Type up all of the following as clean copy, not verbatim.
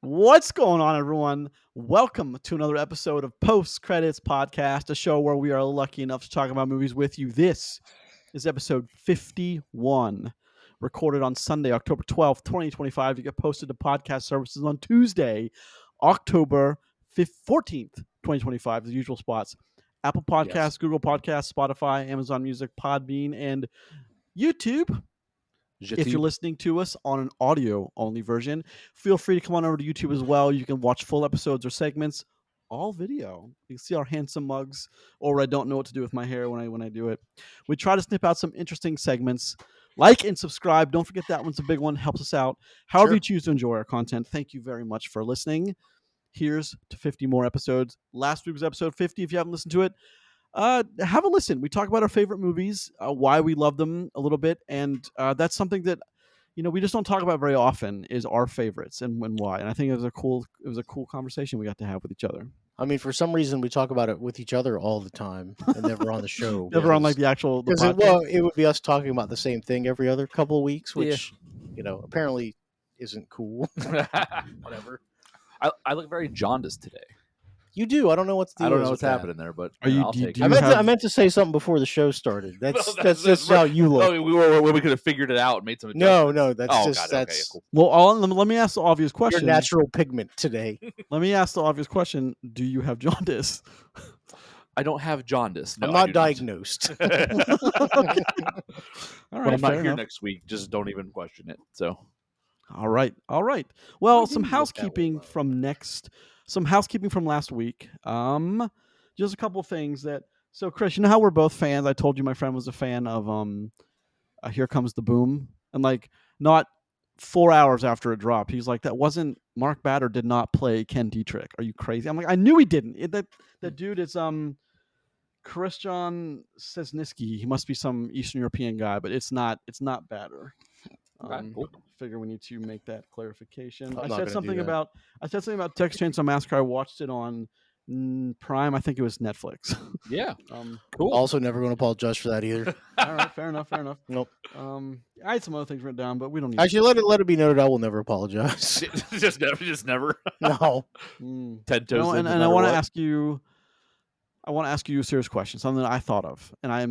What's going on, everyone? Welcome to another episode of Post Credits Podcast, a show where we are lucky enough to talk about movies with you. This is episode 51, recorded on Sunday, October 12th, 2025. You get posted to podcast services on Tuesday, October 14th, 2025, the usual spots. Apple Podcasts, Yes. Google Podcasts, Spotify, Amazon Music, Podbean, and YouTube. If you're listening to us on an audio-only version, feel free to come on over to YouTube as well. You can watch full episodes or segments, all video. You can see our handsome mugs, or I don't know what to do with my hair when I do it. We try to snip out some interesting segments. Like and subscribe. Don't forget that one's a big one. Helps us out. However you choose to enjoy our content, thank you very much for listening. Here's to 50 more episodes. Last week was episode 50. If you haven't listened to it, have a listen. We talk about our favorite movies, why we love them a little bit, and that's something that we just don't talk about very often. Is our favorites and why? And I think it was a cool conversation we got to have with each other. I mean, for some reason, we talk about it with each other all the time, and never on the show. Never on like the actual. Because it would be us talking about the same thing every other couple of weeks, which apparently isn't cool. Whatever. I look very jaundiced today. You do. I don't know what's happening there, but I'll take it. I meant to say something before the show started. That's just how you look. No, we could have figured it out and made some adjustments. No, that's God, that's cool. Well, let me ask the obvious question. Your natural pigment today. Let me ask the obvious question: do you have jaundice? I don't have jaundice. No, I'm not diagnosed. All right, I'm not here enough. next week. Just don't even question it. So, all right. Well, some housekeeping from last week. Just a couple things that. So, Chris, you know how we're both fans. I told you my friend was a fan of Here Comes the Boom, and like not 4 hours after it dropped, he's like, "That wasn't Mark Batter did not play Ken Dietrich. Are you crazy?" I'm like, "I knew he didn't. That dude is Christian Sesniski. He must be some Eastern European guy, but it's not Batter." cool. Figure we need to make that clarification. I'm I not said gonna something do that. about Texas Chainsaw Massacre. I watched it on Prime. I think it was Netflix. Yeah. Cool. Also, never going to apologize for that either. All right, fair enough. Nope. I had some other things written down, but we don't need. Actually, let it be noted, I will never apologize. just never. No. 10 toes. And I want to ask you. I want to ask you a serious question, something that I thought of, and I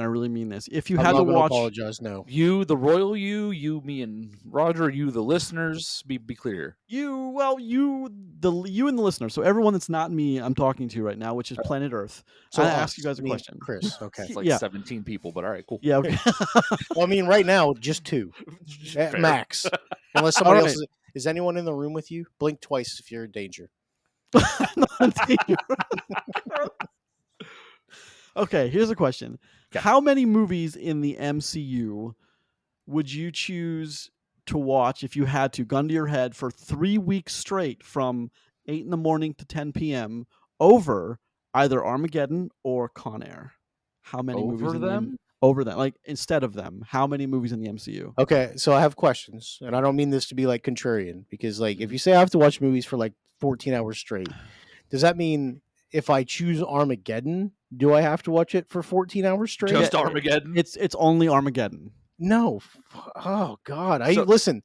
really mean this. If you I'm had not to gonna watch, apologize. No. You, the royal you, me, and Roger, you, the listeners, be clear. you and the listener, so everyone that's not me, I'm talking to right now, which is planet Earth. So I ask you guys a question, Chris. Okay. It's like 17 people, but all right, cool. Yeah. Okay. Well, I mean, right now, just 2 at max. Unless somebody else is anyone in the room with you? Blink twice if you're in danger. Okay, here's a question. Okay. How many movies in the MCU would you choose to watch if you had to, gun to your head, for 3 weeks straight from 8 in the morning to 10 p.m. over either Armageddon or Con Air? How many movies Over them? Over them, like instead of them, how many movies in the MCU? Okay, so I have questions, and I don't mean this to be like contrarian, because like if you say I have to watch movies for like 14 hours straight, does that mean if I choose Armageddon, do I have to watch it for 14 hours straight? Just Armageddon? It's only Armageddon. No. Oh God. Listen,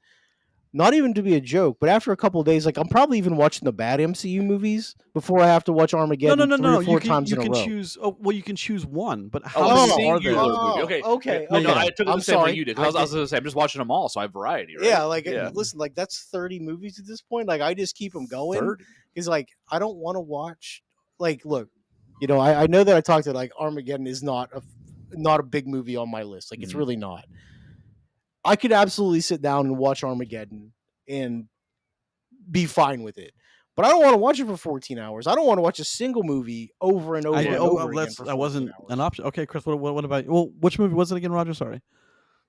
not even to be a joke, but after a couple of days, like I'm probably even watching the bad MCU movies before I have to watch Armageddon. No. 3 or 4 times in a row. Choose. Oh, well, you can choose one, but how many are there? Movie. Okay. Okay. No, I took it the same sorry. way you did. I was going to say, I'm just watching them all, so I have variety, right? Yeah, listen, like that's 30 movies at this point. Like I just keep them going. 30? Because like I don't want to watch. Like, look, I know that I talked to like Armageddon is not a big movie on my list. Like it's really not. I could absolutely sit down and watch Armageddon and be fine with it. But I don't want to watch it for 14 hours. I don't want to watch a single movie over and over and over again for 14 that wasn't hours. an option. Okay, Chris, what about you? Well, which movie was it again, Roger? Sorry.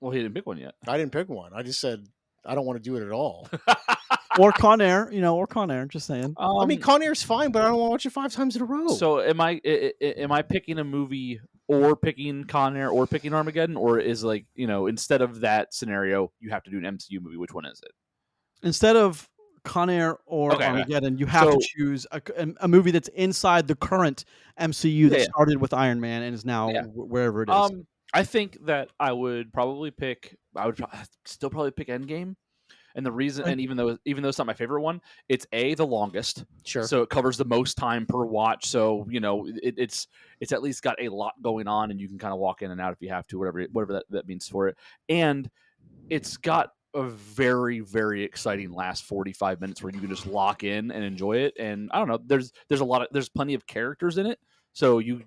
Well, he didn't pick one yet. I didn't pick one. I just said I don't want to do it at all. Or Con Air, or Con Air, just saying. I mean, Con Air's fine, but I don't want to watch it 5 times in a row. So am I picking a movie or picking Con Air or picking Armageddon? Or is like, instead of that scenario, you have to do an MCU movie? Which one is it? Instead of Con Air or Armageddon, you have to choose a movie that's inside the current MCU that started with Iron Man and is now wherever it is. I think that I would still probably pick Endgame. And the reason, and even though it's not my favorite one, it's the longest. Sure. So it covers the most time per watch. So it's at least got a lot going on, and you can kind of walk in and out if you have to, whatever that means for it. And it's got a very, very exciting last 45 minutes where you can just lock in and enjoy it. And I don't know, there's plenty of characters in it, so you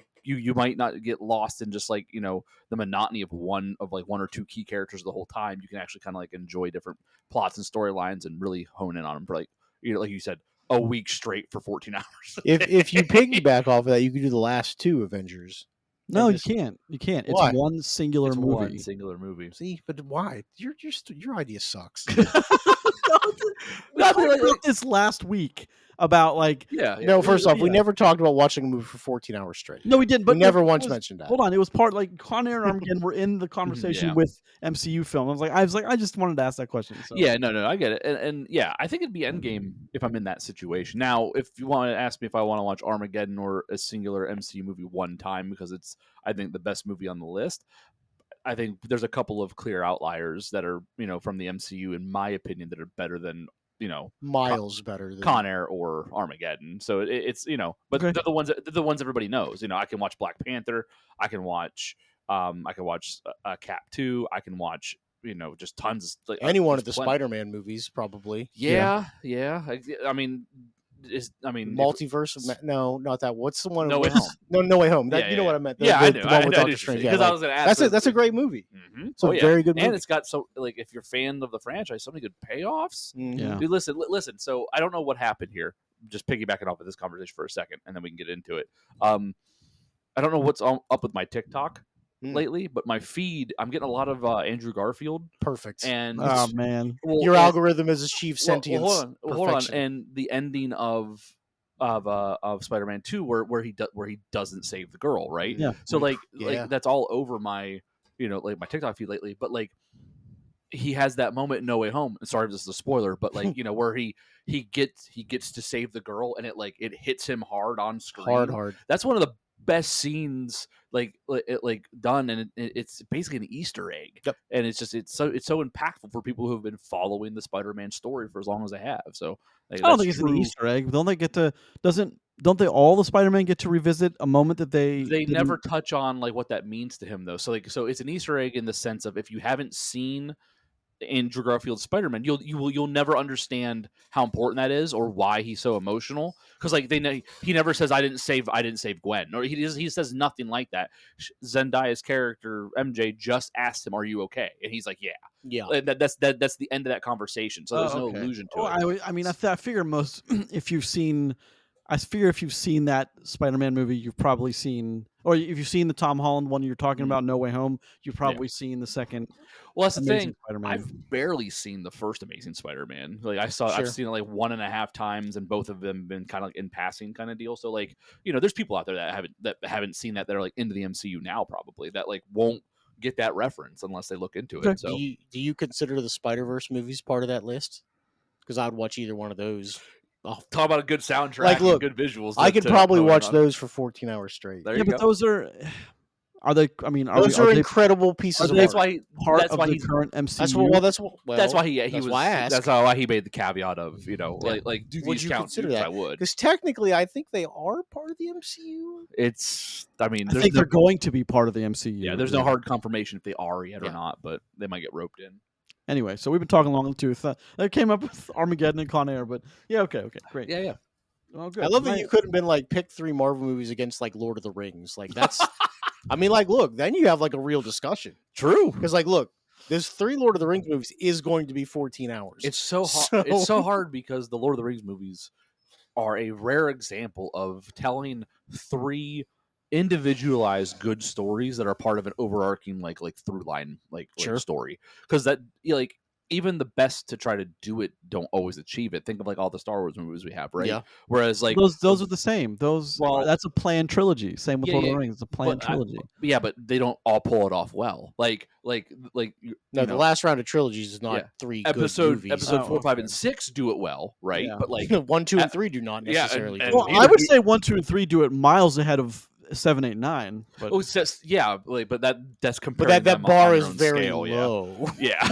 might not get lost in just like the monotony of one or two key characters the whole time. You can actually kind of like enjoy different plots and storylines and really hone in on them for like you said, a week straight for 14 hours. If you piggyback off of that, you could do the last two Avengers. No, you can't. You can't. It's Why? one singular movie. One singular movie. See, but why? Your idea sucks. We talked about this last week about like No, first off, we never talked about watching a movie for 14 hours straight. No, we didn't. But we never once mentioned that. Hold on, it was part like Con Air and Armageddon were in the conversation with MCU film. I was like, I just wanted to ask that question. So. Yeah, no, I get it, and yeah, I think it'd be Endgame if I'm in that situation. Now, if you want to ask me if I want to watch Armageddon or a singular MCU movie one time because it's, I think, the best movie on the list. I think there's a couple of clear outliers that are, from the MCU, in my opinion, that are better than, miles better than Con Air or Armageddon. So it's, but they're the ones everybody knows. I can watch Black Panther. I can watch Cap 2. I can watch, just tons of any one of the Spider-Man movies, probably. Yeah. I mean, multiverse? No, not that. What's the one? No Way Home. No Way Home. You know what I meant. I the one with Doctor Strange. Because I was going to ask. That's a great movie. Mm-hmm. It's a very good movie, and it's got if you're a fan of the franchise, so many good payoffs. Mm-hmm. Yeah. Dude, listen. So I don't know what happened here. Just piggybacking off of this conversation for a second, and then we can get into it. I don't know what's up with my TikTok lately, but my feed, I'm getting a lot of Andrew Garfield. Perfect. And oh man, your algorithm has achieved sentience. Hold on. And the ending of Spider-Man 2 where he doesn't save the girl, right? Yeah. So like that's all over my like my TikTok feed lately, but like he has that moment in No Way Home. Sorry if this is a spoiler, but like where he gets to save the girl and it hits him hard on screen. Hard. That's one of the best scenes like done, and it's basically an Easter egg. Yep. And it's so impactful for people who have been following the Spider-Man story for as long as they have. So I don't think it's an Easter egg. Don't they get to? Don't they all the Spider-Man get to revisit a moment that they never touch on like what that means to him though? So it's an Easter egg in the sense of if you haven't seen Andrew Garfield's Spider-Man, you'll never understand how important that is or why he's so emotional, because like he never says I didn't save Gwen, or he says nothing like that. Zendaya's character MJ just asked him, "Are you okay?" And he's like, "Yeah." That's the end of that conversation. So there's no allusion to it. I mean, I figure most if you've seen that Spider-Man movie, you've probably seen, or if you've seen the Tom Holland one you're talking about, No Way Home, you've probably seen the second. Well, that's the thing. Spider-Man. I've barely seen the first Amazing Spider-Man. Like I've seen it like 1.5 times, and both of them been kind of like in passing kind of deal. So like there's people out there that haven't seen that are like into the MCU now, probably that like won't get that reference unless they look into it. So do you consider the Spider-Verse movies part of that list? Because I'd watch either one of those. Oh, talk about a good soundtrack, like, look, and good visuals. I could probably watch those for 14 hours straight. Yeah, but those are they? I mean, those are incredible pieces of that's art. That's why he's current MCU. That's why I asked. That's why he made the caveat of like do would these you count? Consider that? I would, because technically I think they are part of the MCU. I think they're going to be part of the MCU. Yeah, there's no hard confirmation if they are yet or not, but they might get roped in. Anyway, so we've been talking long in the tooth. That came up with Armageddon and Con Air, but okay, great. Yeah. Well, good. I love that you couldn't have been like pick 3 Marvel movies against like Lord of the Rings. Like that's, I mean, like look, then you have like a real discussion. True, because like look, there's 3 Lord of the Rings movies is going to be 14 hours. It's so hard. It's so hard because the Lord of the Rings movies are a rare example of telling 3 individualized good stories that are part of an overarching like through line like story, because that like even the best to try to do it don't always achieve it. Think of like all the Star Wars movies we have, right? Yeah. Whereas like those are the same. That's a planned trilogy. Same with Lord of the Rings. It's a planned trilogy. But they don't all pull it off well. Like the last round of trilogies is not 3 good movies. Episode 4, 5, and 6 do it well, right? Yeah. But like 1, 2, and 3 do not necessarily. I would say 1, 2, and 3 do it miles ahead of 7, 8, 9. But Oh, it's just, yeah, like, but that's comparing But that them bar on is their own very scale, low. Yeah.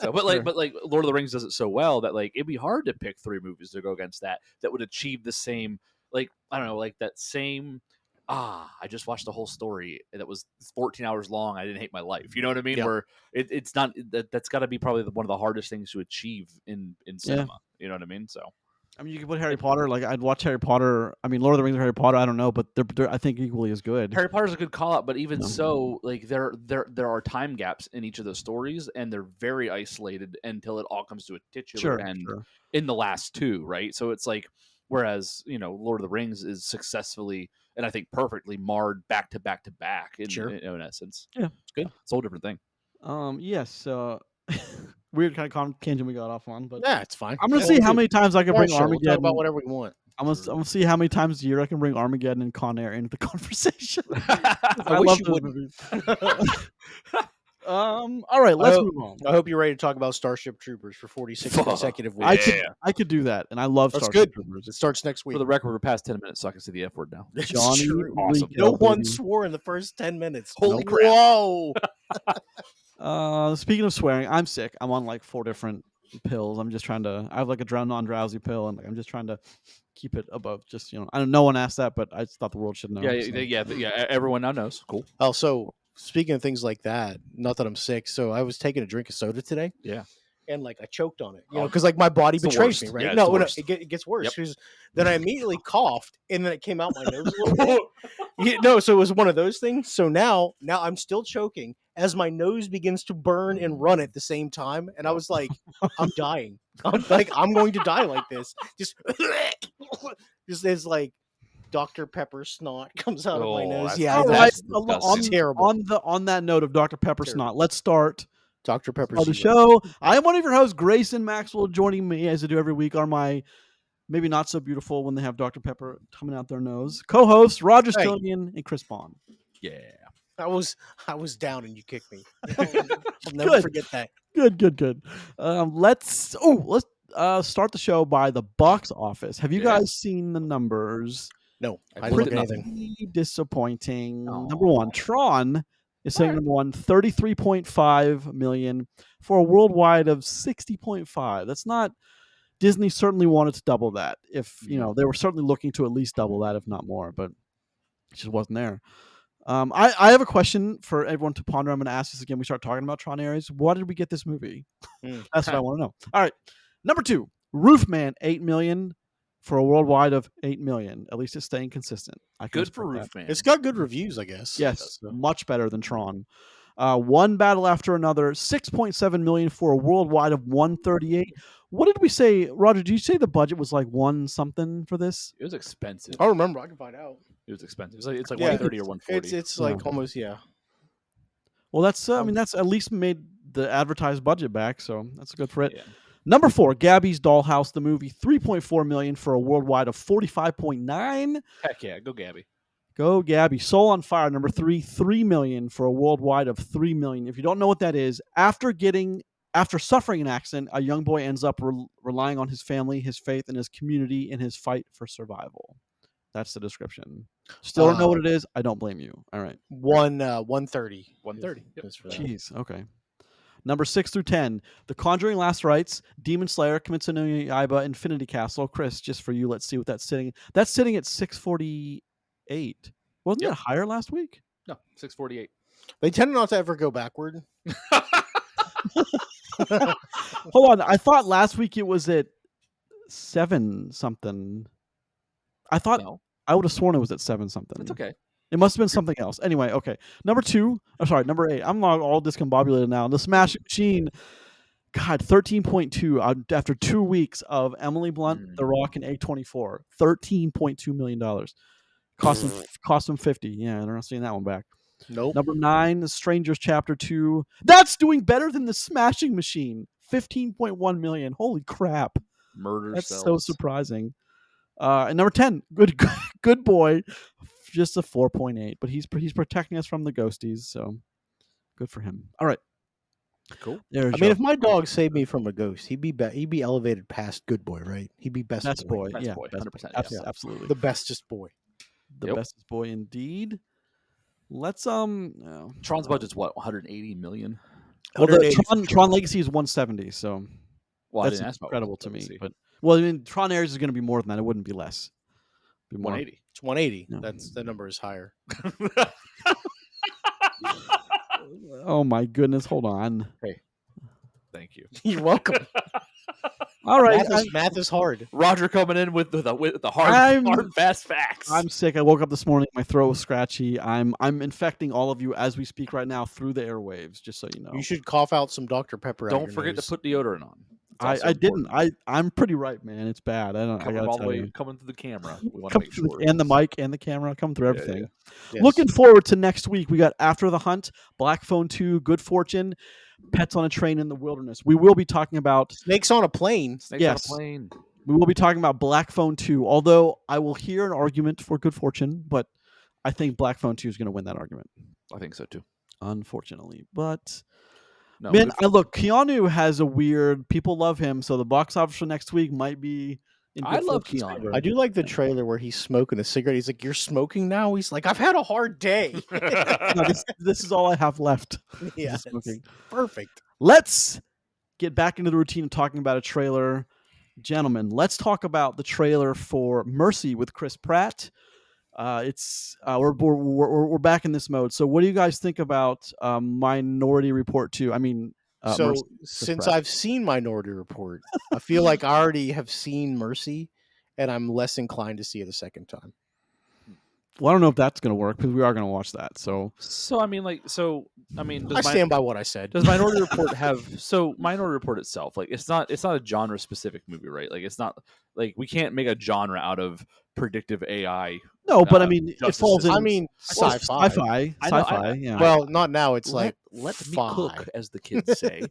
So, but Sure. like Lord of the Rings does it so well that like it'd be hard to pick 3 movies to go against that would achieve the same, like, I don't know, like that same. I just watched the whole story that was 14 hours long. I didn't hate my life. You know what I mean? Yeah. Where it's not that's got to be probably one of the hardest things to achieve in cinema. You know what I mean? So. I mean, you could put Harry Potter. Like, I'd watch Harry Potter. I mean, Lord of the Rings or Harry Potter. I don't know, but they're I think equally as good. Harry Potter's a good call out, but even No. so, like there are time gaps in each of those stories, and they're very isolated until it all comes to a titular end in the last 2, right? So it's like, whereas Lord of the Rings is successfully and I think perfectly marred back to back to back in essence. Yeah, it's good. It's a whole different thing. Yes. Weird kind of tangent we got off on, but Yeah, it's fine. I'm gonna see how many times I can bring Armageddon. We'll talk about whatever we want. I'm gonna see how many times a year I can bring Armageddon and Con Air into the conversation. I love wish you those wouldn't. movies. All right, let's move on. I hope you're ready to talk about Starship Troopers for 46 consecutive weeks. I could do that, and I love That's Starship good. Troopers. It starts next week. For the record, we're past 10 minutes, so I can say the F word now. Johnny, awesome. No one swore in the first 10 minutes. Holy crap. Whoa. Speaking of swearing, I'm sick. I'm on like 4 different pills. I'm just trying to. I have like a non-drowsy pill, and I'm just trying to keep it above. Just I don't. No one asked that, but I just thought the world should know. Yeah. Everyone now knows. Cool. Also, speaking of things like that, not that I'm sick, so I was taking a drink of soda today. Yeah. And like I choked on it, because like my body betrays me, right? Yeah, no, it gets worse because then I immediately coughed, and then it came out my nose a little bit. So it was one of those things. So now I'm still choking as my nose begins to burn and run at the same time, and I was like, I'm dying. I'm going to die like this. Just as like Dr. Pepper snot comes out of my nose. Yeah, that's terrible. On that note of Dr. Pepper snot, let's start. Dr. Pepper the show. I am one of your hosts, Grayson Maxwell. Joining me, as I do every week, are my maybe not so beautiful when they have Dr. Pepper coming out their nose co-hosts Roger Stillian and Chris Bond. Yeah, I was down and you kicked me. I'll never forget that. Good. Let's start the show by the box office. Have you guys seen the numbers? No, I didn't look at anything. Disappointing. Number one, Tron is saying number one, 33.5 million for a worldwide of 60.5. That's not. Disney certainly wanted to double that. If they were certainly looking to at least double that, if not more, but it just wasn't there. I have a question for everyone to ponder. I'm going to ask this again. We start talking about Tron Ares. What did we get this movie? That's what I want to know. All right, number 2, Roofman, 8 million. For a worldwide of 8 million. At least it's staying consistent. Good for Roofman. It's got good reviews, I guess. Yes, much better than Tron. One battle after another, 6.7 million for a worldwide of 138. What did we say, Roger? Did you say the budget was like 1 something for this? It was expensive. I remember. I can find out. It was expensive. It's like 130 or 140. It's like almost Well, that's that's at least made the advertised budget back, so that's good for it. Yeah. Number 4, Gabby's Dollhouse, the movie, 3.4 million for a worldwide of 45.9. Heck yeah, go Gabby. Go Gabby. Soul on Fire, number 3, 3 million for a worldwide of 3 million. If you don't know what that is, after suffering an accident, a young boy ends up relying on his family, his faith, and his community in his fight for survival. That's the description. Still don't know what it is. I don't blame you. All right. 130. 130. Yep. Jeez. Okay. Number 6 through 10, The Conjuring Last Rites, Demon Slayer, Kimetsu no Yaiba, Infinity Castle. Chris, just for you, let's see what that's sitting. That's sitting at 648. Wasn't that higher last week? No, 648. They tend not to ever go backward. Hold on. I thought last week it was at 7 something. I thought I would have sworn it was at 7 something. That's okay. It must have been something else. Anyway, okay. Number 8. I'm all discombobulated now. The Smashing Machine, God, 13.2 after 2 weeks of Emily Blunt, The Rock, and A24. $13.2 million. Cost them 50. Yeah, they're not seeing that one back. Nope. Number 9, The Strangers Chapter 2. That's doing better than The Smashing Machine. 15.1 million. Holy crap. That's so surprising. And number 10, Good Boy, just a 4.8, but he's protecting us from the ghosties, so good for him. All right, cool. If my dog saved me from a ghost, he'd be elevated past Good Boy, right? He'd be best boy. Yeah, boy, 100%. Absolutely, the bestest boy. The Yep. bestest boy indeed. Let's Tron's budget's what, 180 million? Well, the 180 for Tron Legacy is 170, so Well, I that's didn't ask about incredible to me. Legacy. But well, I mean, Tron Ares is going to be more than that. It wouldn't be less. It'd be more. 180. It's 180. No. The number is higher. Oh my goodness! Hold on. Thank you. You're welcome. All right, Math is hard. Roger coming in with the hard, hard, fast facts. I'm sick. I woke up this morning. My throat was scratchy. I'm infecting all of you as we speak right now through the airwaves. Just so you know. You should cough out some Dr. Pepper. Don't forget to put deodorant on. I didn't. I'm pretty ripe, man. It's bad. I coming gotta all the tell way you. coming through the camera. We want to Come make through sure. and the mic and the camera. Come through everything. Yeah. Yes. Looking forward to next week. We got After the Hunt, Black Phone 2, Good Fortune, Pets on a Train in the Wilderness. We will be talking about Snakes on a Plane. Snakes Yes. on a plane. we will be talking about Black Phone 2. Although I will hear an argument for Good Fortune, but I think Black Phone 2 is going to win that argument. I think so too. Unfortunately, but No, man, good look, Keanu has a weird. People love him, so the box office for next week might be. In I Good love Fortune's Keanu. favor. I do like the trailer where he's smoking a cigarette. He's like, "You're smoking now?" He's like, "I've had a hard day." No, this is all I have left. Yeah, Just smoking. perfect. Let's get back into the routine of talking about a trailer. Gentlemen, let's talk about the trailer for Mercy with Chris Pratt. We're back in this mode. So what do you guys think about Minority Report 2? I mean, So Mercy, since Pratt. I've seen Minority Report, I feel like I already have seen Mercy, and I'm less inclined to see it a second time. Well, I don't know if that's going to work because we are going to watch that. So I mean, I stand by what I said. Does Minority Report have Minority Report itself, like it's not a genre specific movie, right? Like it's not like we can't make a genre out of predictive AI. no, but I mean, it justice falls in. system. I mean, well, sci-fi. sci-fi. Yeah. Well, not now. It's let me fi. cook, as the kids say.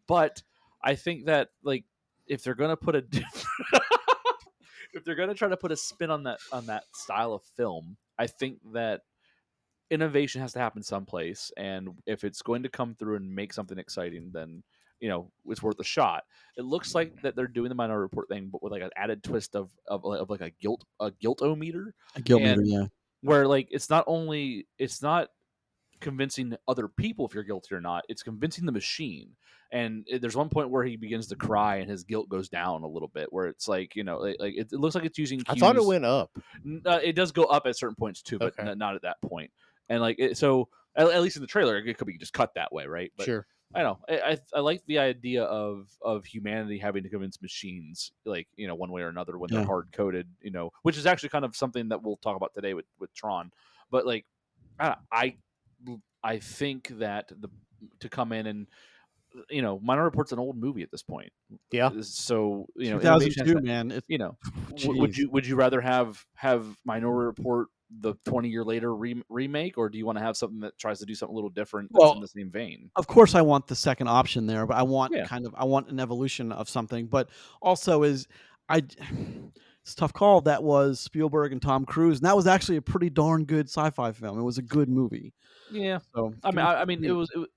But I think that like if they're gonna put if they're gonna try to put a spin on that style of film, I think that innovation has to happen someplace, and if it's going to come through and make something exciting, then it's worth a shot. It looks like that they're doing the Minority Report thing, but with like an added twist of like a guilt-o-meter, A guilt meter, and yeah. where like it's not convincing other people if you're guilty or not, it's convincing the machine. And there's one point where he begins to cry and his guilt goes down a little bit, where it's like it looks like it's using cues. I thought it went up. It does go up at certain points too, but Okay. not at that point. And like so at least in the trailer it could be just cut that way, right? But Sure. I don't know. I like the idea of humanity having to convince machines, like one way or another when they're Yeah. hard coded, which is actually kind of something that we'll talk about today with Tron. But like I think that to come in and Minority Report's an old movie at this point. Yeah. So 2002, man. It's, would you rather have Minority Report the 20-year later remake, or do you want to have something that tries to do something a little different that's in the same vein? Of course, I want the second option there, but I want Yeah. I want an evolution of something. But also, it's a tough call. That was Spielberg and Tom Cruise, and that was actually a pretty darn good sci-fi film. It was a good movie. Yeah. So I mean, it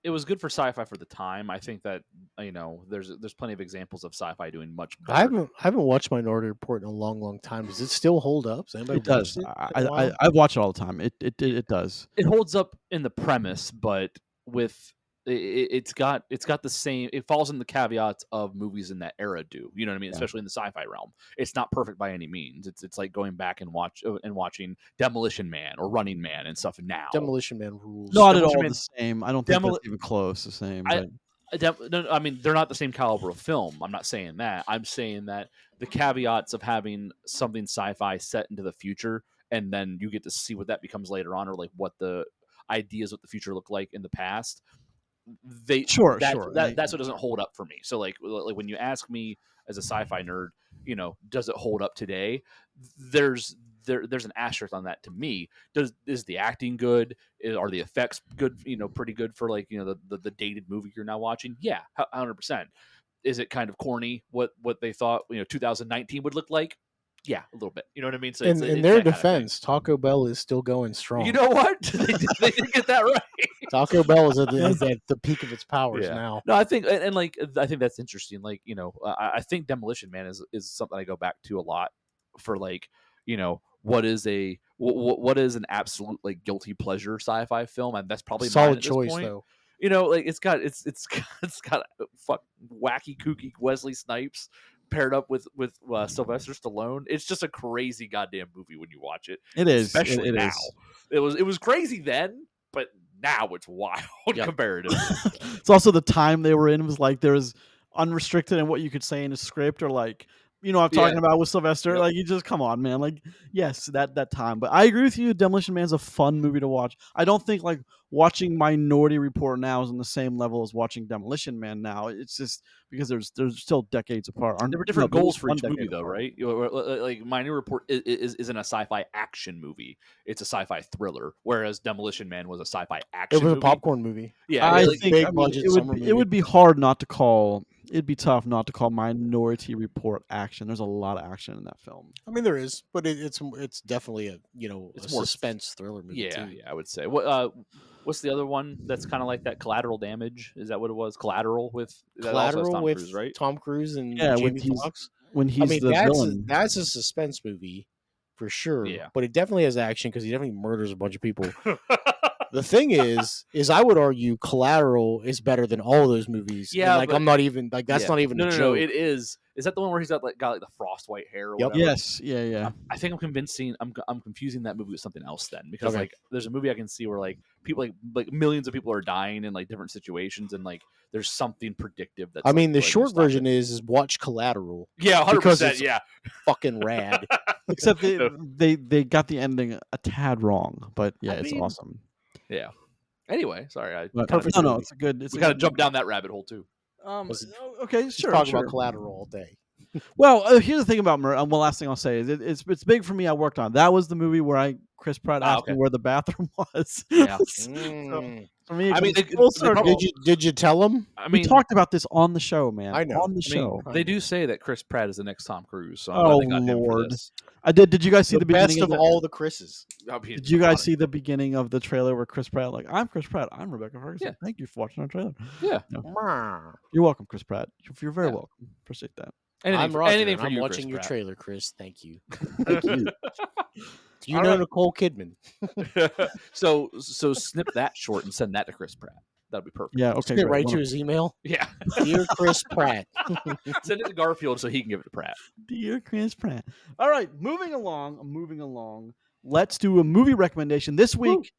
was good for sci-fi for the time. I think that there's plenty of examples of sci-fi doing much better. I haven't watched Minority Report in a long time. Does it still hold up? Has anybody it does. watched it? I watch it all the time. It does. It holds up in the premise, but with it's got the same. It falls in the caveats of movies in that era do. You know what I mean? Yeah. Especially in the sci-fi realm. It's not perfect by any means. It's like going back and watching Demolition Man or Running Man and stuff now. Demolition Man rules. Not at Demolition all Man- the same. I don't think that's even close the same. I mean, they're not the same caliber of film. I'm not saying that. I'm saying that the caveats of having something sci-fi set into the future, and then you get to see what that becomes later on, or like what the ideas of the future look like in the past. That's what doesn't hold up for me. So like when you ask me as a sci-fi nerd, does it hold up today? There's an asterisk on that to me. Is the acting good? Are the effects good? Pretty good for like the dated movie you're now watching. Yeah, 100%. Is it kind of corny what they thought 2019 would look like? Yeah, a little bit. You know what I mean? So in their defense, Taco Bell is still going strong. You know what? they did get that right. Taco Bell is at the peak of its powers now. No, I think I think that's interesting. Like I think Demolition Man is something I go back to a lot for like what is an absolute like guilty pleasure sci-fi film, and that's probably mine Solid at this choice point. though. Like it's got fuck wacky kooky Wesley Snipes paired up with Sylvester Stallone. It's just a crazy goddamn movie when you watch it. It is, especially it now. is. It was crazy then, but now it's wild comparatively. It's also the time they were in was like there was unrestricted in what you could say in a script, or like I'm talking about with Sylvester. Yep. Like you just come on, man. Like yes, that time. But I agree with you. Demolition Man's a fun movie to watch. I don't think like watching Minority Report now is on the same level as watching Demolition Man now. It's just because there's still decades apart. There were different goals for each movie, though, apart. right? Like Minority Report isn't a sci-fi action movie; it's a sci-fi thriller. Whereas Demolition Man was a sci-fi action. It was movie. a popcorn movie. Yeah, I like, think big budget summer it movie. would be hard not to call. It'd be tough not to call Minority Report action. There's a lot of action in that film. I mean, there is, but it's definitely a It's a more suspense thriller movie. Yeah, too. yeah, I would say. What's the other one that's kind of like that? Collateral Damage, is that what it was? Collateral with that also has Collateral Tom with Cruise, right? Tom Cruise and Yeah, Jamie Foxx. when he's I mean, the villain. that's a suspense movie for sure. Yeah. But it definitely has action because he definitely murders a bunch of people. The thing is I would argue Collateral is better than all those movies. Yeah, and, like but- I'm not even like that's Yeah. not even no, a no, joke. no. It is. Is that the one where he's got the frost white hair? Or Yep. whatever? Yes, yeah. I think I'm confusing that movie with something else then, because Okay. like there's a movie I can see where like people like millions of people are dying in like different situations, and like there's something predictive that I mean, the short version is watch Collateral. Yeah, 100%. because it's- Yeah, Fucking rad. Except they got the ending a tad wrong, but yeah, I it's mean, awesome. yeah. Anyway, sorry, But, Perfect no, movie. it's a good. It's we a kind of good jumped movie. down that rabbit hole too. Okay, Just sure. talk sure. about Collateral all day. Well, here's the thing about one last thing I'll say is it's big for me. I worked on that was the movie where Chris Pratt asked me where the bathroom was. Yeah. So, for me, I mean, Did you tell him? I mean, we talked about this on the show, man. I know. On the show. they do say that Chris Pratt is the next Tom Cruise. So I'm glad they got him for Lord. this. I did. Did you guys see The the beginning best of all the Chris's. Did you guys see the beginning of the trailer where Chris Pratt I'm Chris Pratt. I'm Rebecca Ferguson. Yeah. Thank you for watching our trailer. Yeah. You're welcome, Chris Pratt. You're very Yeah. welcome. Appreciate that. I'm Roger, anything and for I'm you, watching Chris your Pratt. trailer, Chris. Thank you. Thank you. Do you All know right. Nicole Kidman? so snip that short and send that to Chris Pratt. That'd be perfect. Yeah. Okay. Send it great. right to Wonderful. his email. Yeah. Dear Chris Pratt. Send it to Garfield so he can give it to Pratt. Dear Chris Pratt. All right, moving along. Let's do a movie recommendation this week.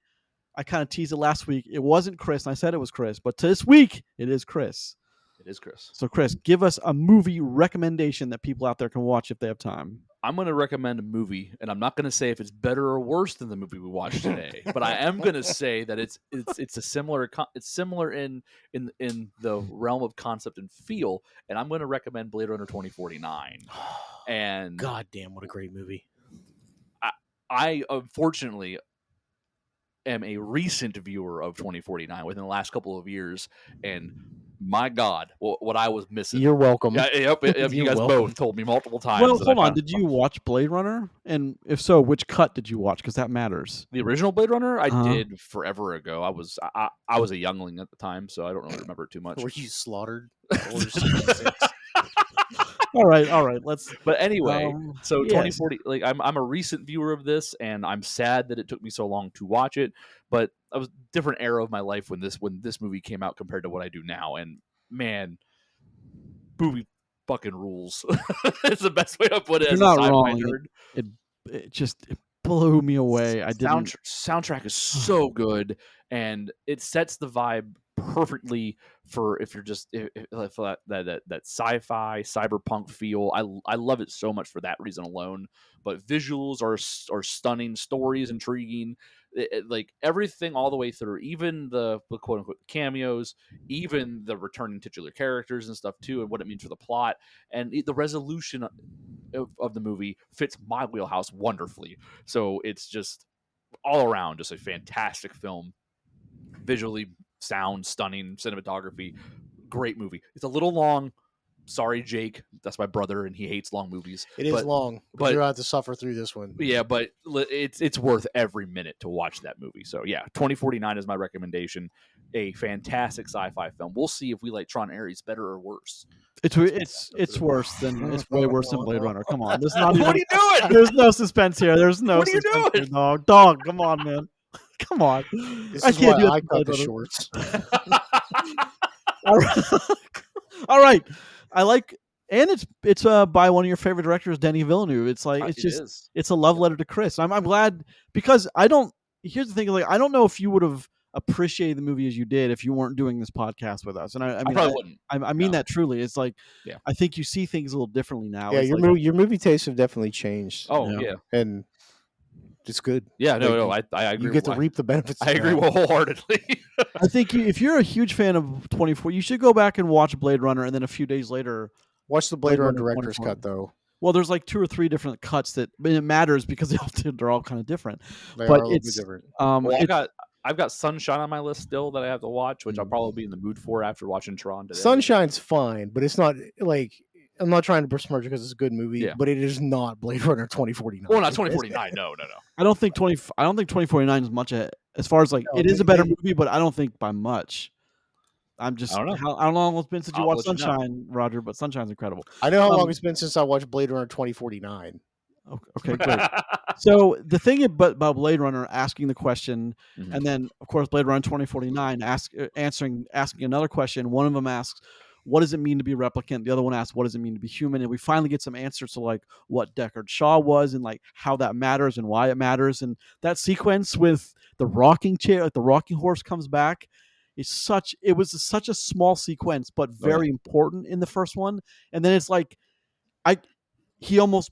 I kind of teased it last week. It wasn't Chris, and I said it was Chris, but this week it is Chris. It is Chris. So, Chris, give us a movie recommendation that people out there can watch if they have time. I'm going to recommend a movie, and I'm not going to say if it's better or worse than the movie we watched today, but I am going to say that it's a similar in the realm of concept and feel, and I'm going to recommend Blade Runner 2049. And God damn, what a great movie. I unfortunately am a recent viewer of 2049 within the last couple of years, and my God, what I was missing. You're welcome. Yeah, yep, you You're guys welcome. both told me multiple times. Well, that hold I on. found- Did you watch Blade Runner? And if so, which cut did you watch? Because that matters. The original Blade Runner? I Uh-huh. did forever ago. I was a youngling at the time, so I don't really remember it too much. Were you slaughtered? All right. Let's. But anyway, so yes. 2040, like I'm a recent viewer of this, and I'm sad that it took me so long to watch it. But I was a different era of my life when this movie came out compared to what I do now, and man, movie fucking rules. It's the best way to put it. You're As not a sci-fi wrong. nerd. It just blew me away. I didn't. Soundtrack is so good, and it sets the vibe perfectly for if you're just if that sci-fi cyberpunk feel. I love it so much for that reason alone. But visuals are stunning, stories intriguing, like everything all the way through, even the quote unquote cameos, even the returning titular characters and stuff too, and what it means for the plot, and the resolution of the movie fits my wheelhouse wonderfully. So it's just all around just a fantastic film, visually sound stunning, cinematography, great movie. It's a little long. Sorry, Jake. That's my brother, and he hates long movies. It is long, but you're going to have to suffer through this one. Yeah, but it's worth every minute to watch that movie. So yeah, 2049 is my recommendation. a fantastic sci-fi film. We'll see if we like Tron Ares better or worse. It's worse than it's way worse than Blade Runner. Come on, there's not even. What are you doing? There's no suspense here. There's no. What are you suspense doing? here, dog? Come on, man. Come on. This I is can't why do it I to cut Blade the Runner. shorts. All right. All right. I like, and it's by one of your favorite directors, Denis Villeneuve. It's like it's a love letter to Chris. I'm glad because I don't. Here's the thing, like I don't know if you would have appreciated the movie as you did if you weren't doing this podcast with us. And I mean, probably wouldn't. I mean that truly. It's like Yeah. I think you see things a little differently now. Yeah, It's your movie tastes have definitely changed. Oh Yeah. yeah. And it's good. Yeah, Like, no, I agree. You get to reap the benefits. I of agree that. wholeheartedly. I think if you're a huge fan of 24, you should go back and watch Blade Runner, and then a few days later, Watch the Blade Runner director's 24. cut though. Well, there's like 2 or 3 different cuts that I mean, it matters because they're all kind of different. They But are a little bit it's different. Well, I've got Sunshine on my list still that I have to watch, which I'll probably be in the mood for after watching Tron today. Sunshine's fine, but it's not like I'm not trying to besmirch it because it's a good movie, Yeah. but it is not Blade Runner 2049. Well, not 2049. No. I don't think 2049 is much as far as like No, it is a better they- movie, but I don't think by much. I'm just I don't know. how long it's been since you I'll watched let you know. Sunshine, Roger, but Sunshine's incredible. I know how long it's been since I watched Blade Runner 2049. Okay, great. So the thing about Blade Runner asking the question, Mhm. and then of course Blade Runner 2049 asking another question. One of them asks, "What does it mean to be a replicant?" The other one asks, "What does it mean to be human?" And we finally get some answers to like what Deckard Shaw was and like how that matters and why it matters. And that sequence with the rocking chair, like the rocking horse comes back. It was such a small sequence, but very important in the first one. And then it's like, he almost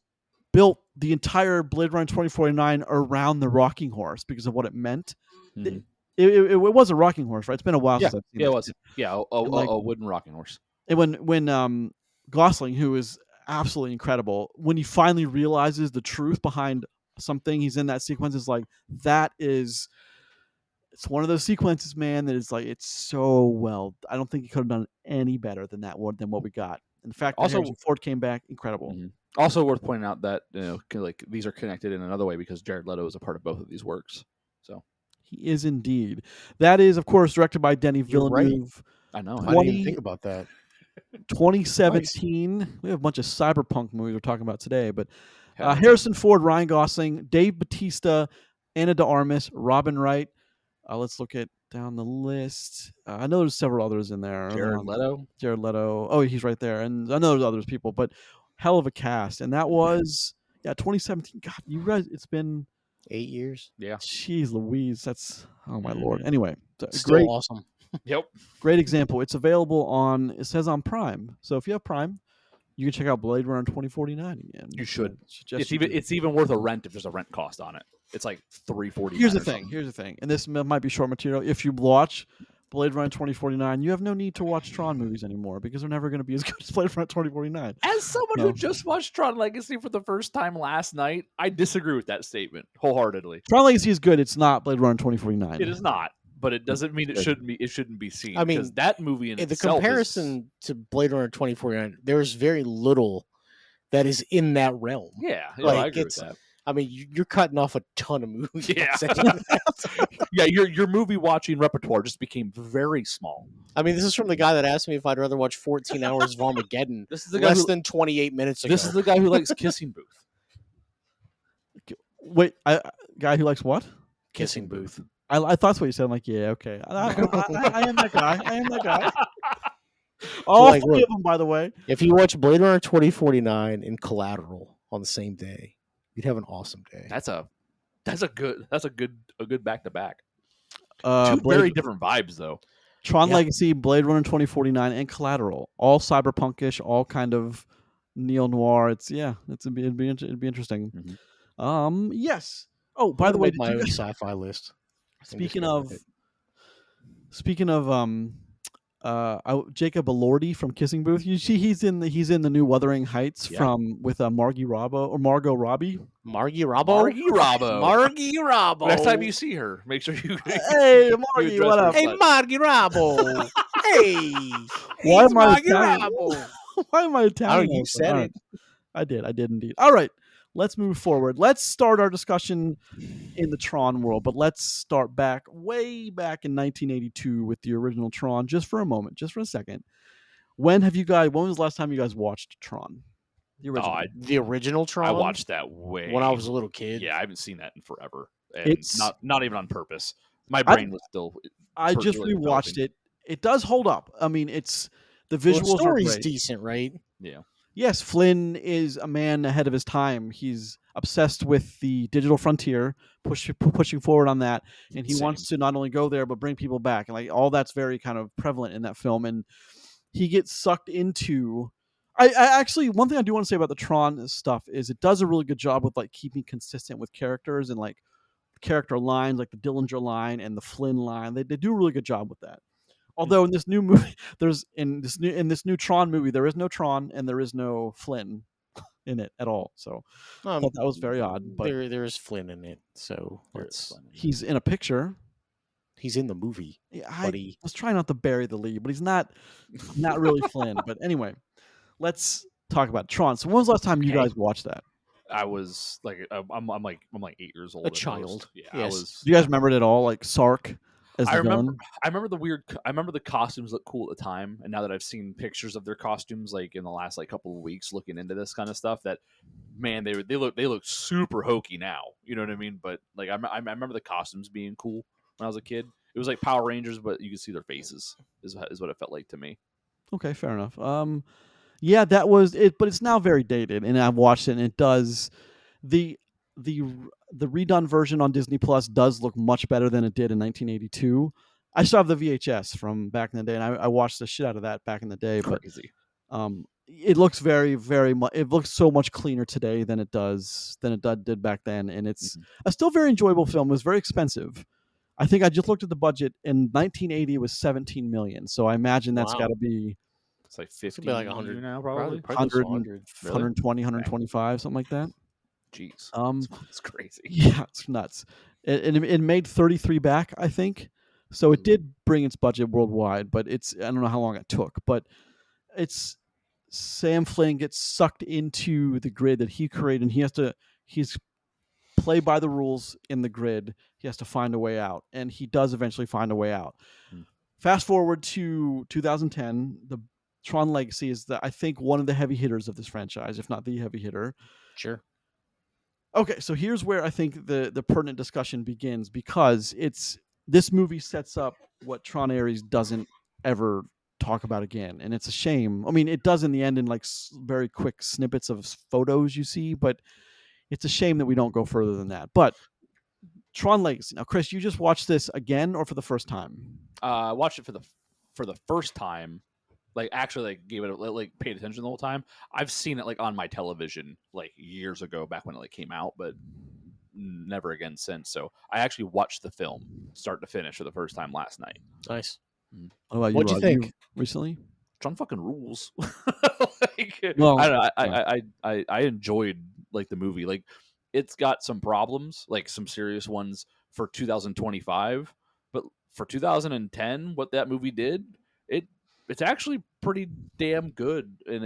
built the entire Blade Runner 2049 around the rocking horse because of what it meant. Mhm. It was a rocking horse, right? It's been a while since I've seen it was. Yeah, like- a wooden rocking horse. And when Gosling, who is absolutely incredible, when he finally realizes the truth behind something, he's in that sequence. Is like it's one of those sequences, man, that is like it's so well. I don't think he could have done any better than what we got. In fact, Also- Harrison Ford came back incredible. Mhm. Also worth pointing out that like these are connected in another way because Jared Leto is a part of both of these works. So He is indeed. That is, of course, directed by Denis You're right. Villeneuve. I know. I didn't even think about that. 2017. We have a bunch of cyberpunk movies we're talking about today, but Hell, Harrison Ford, Ryan Gosling, Dave Bautista, Ana de Armas, Robin Wright. Let's look at down the list. I know there's several others in there. Jared Leto. Jared Leto. Oh, he's right there. And I know there's others people, but hell of a cast. And that was 2017. God, you guys, it's been 8 years. Yeah. Jeez Louise. That's oh my Mhm. lord. Anyway, Still great awesome. Yep. great example. It's available on it says on Prime. So if you have Prime, you can check out Blade Runner 2049 again. You should. Suggest you do. It's even worth a rent if there's a rent cost on it. It's like $3.49. Here's the or thing. something. And this might be short material. If you watch Blade Runner 2049, you have no need to watch Tron movies anymore because they're never going to be as good as Blade Runner 2049. As someone No. who just watched Tron Legacy for the first time last night, I disagree with that statement wholeheartedly. Tron Legacy is good. It's not Blade Runner 2049. It is not, but it doesn't mean it Good. shouldn't be seen. I mean, because that movie in The itself comparison to Blade Runner 2049, there's very little that is in that realm. yeah, like, I agree with it's- that. I mean, you're cutting off a ton of movies. Yeah. saying that. Yeah, your movie watching repertoire just became very small. I mean, this is from the guy that asked me if I'd rather watch 14 hours of Armageddon This is the guy less who, than 28 minutes ago. this is the guy who likes Kissing Booth. Wait, guy who likes what? Kissing Booth. I thought that's what you said. I'm like, yeah, okay. I am that guy. I am that guy. All like, 3 look. of them, by the way. If you watch Blade Runner 2049 and Collateral on the same day, you'd have an awesome day. That's a good back to back. Blade, Two very different vibes though. Tron Yeah. Legacy, Blade Runner 2049, and Collateral. All cyberpunkish, all kind of neo noir. It'd be interesting. Mhm. Yes. Oh, by the way, my did you own guys- sci-fi list. speaking go of with Jacob Elordi from Kissing Booth. You see, he's in the new Wuthering Heights Yeah. with Margot Robbie. Margie Robbo. Margie Robbo. Margie Robbo. Next time you see her, make sure you. Hey, you Margie, address what her up? Hey, as such. Margie Robbo. Hey. Why It's am I Margie Italian? Robbo. Why am I Italian? You said All it. right. I did indeed. All right, let's move forward. Let's start our discussion in the Tron world, but let's start way back in 1982 with the original Tron, just for a moment, just for a second. When was the last time you guys watched Tron? The original. The original Tron? I watched that when I was a little kid. Yeah, I haven't seen that in forever. And It's not even on purpose. My brain was still I just really rewatched developing. it. It does hold up. I mean, the Well, visuals the are story's great. decent, right? Yeah. Yes, Flynn is a man ahead of his time. He's obsessed with the digital frontier, pushing forward on that, and he wants to not only go there but bring people back. And like all that's very kind of prevalent in that film. And he gets sucked into. I actually, one thing I do want to say about the Tron stuff is it does a really good job with like keeping consistent with characters and like character lines, like the Dillinger line and the Flynn line. They do a really good job with that. Although in this new movie, in this new Tron movie, there is no Tron and there is no Flynn in it at all. So I thought that was very odd. But there is Flynn in it, so he's in a picture. He's in the movie. Yeah, I was trying not to bury the lead, but he's not really Flynn. But anyway, let's talk about Tron. So when was the last time you guys watched that? I was like, I'm like 8 years old. A child. Yeah, yes. I was. Do you guys remember it at all? Like Sark as the villain? I remember the costumes looked cool at the time, and now that I've seen pictures of their costumes, like in the last like couple of weeks, looking into this kind of stuff, that man, they look super hokey now. You know what I mean? But like, I remember the costumes being cool when I was a kid. It was like Power Rangers, but you could see their faces. Is what it felt like to me. Okay, fair enough. Yeah, that was it, but it's now very dated, and I've watched it, and it does the redone version on Disney Plus does look much better than it did in 1982. I still have the VHS from back in the day, and I watched the shit out of that back in the day. Crazy. But it looks very, very much. It looks so much cleaner today than it did back then, and it's a still very enjoyable film. It was very expensive. I think I just looked at the budget in 1980. It was 17 million. So I imagine that's got to be. It's like 50 like 100 now, probably 100, 100. 120, 125, something like that. Jeez, it's crazy. Yeah, it's nuts. It made 33 back, I think. So it did bring its budget worldwide, but I don't know how long it took. But it's Sam Flynn gets sucked into the grid that he created, and he's play by the rules in the grid. He has to find a way out, and he does eventually find a way out. Fast forward to 2010, the Tron Legacy is I think one of the heavy hitters of this franchise, if not the heavy hitter. Sure. Okay, so here's where I think the pertinent discussion begins, because this movie sets up what Tron Ares doesn't ever talk about again, and it's a shame. I mean, it does in the end in like very quick snippets of photos you see, but it's a shame that we don't go further than that. But Tron Legacy. Now, Chris, you just watched this again or for the first time? I watched it for the first time. Like actually, like gave it like paid attention the whole time. I've seen it like on my television like years ago, back when it like came out, but never again since. So I actually watched the film start to finish for the first time last night. Nice. What about What'd you think? You recently? Tron fucking rules. Well, I don't know. I enjoyed like the movie. Like it's got some problems, like some serious ones for 2025, but for 2010, what that movie did, it's actually pretty damn good, and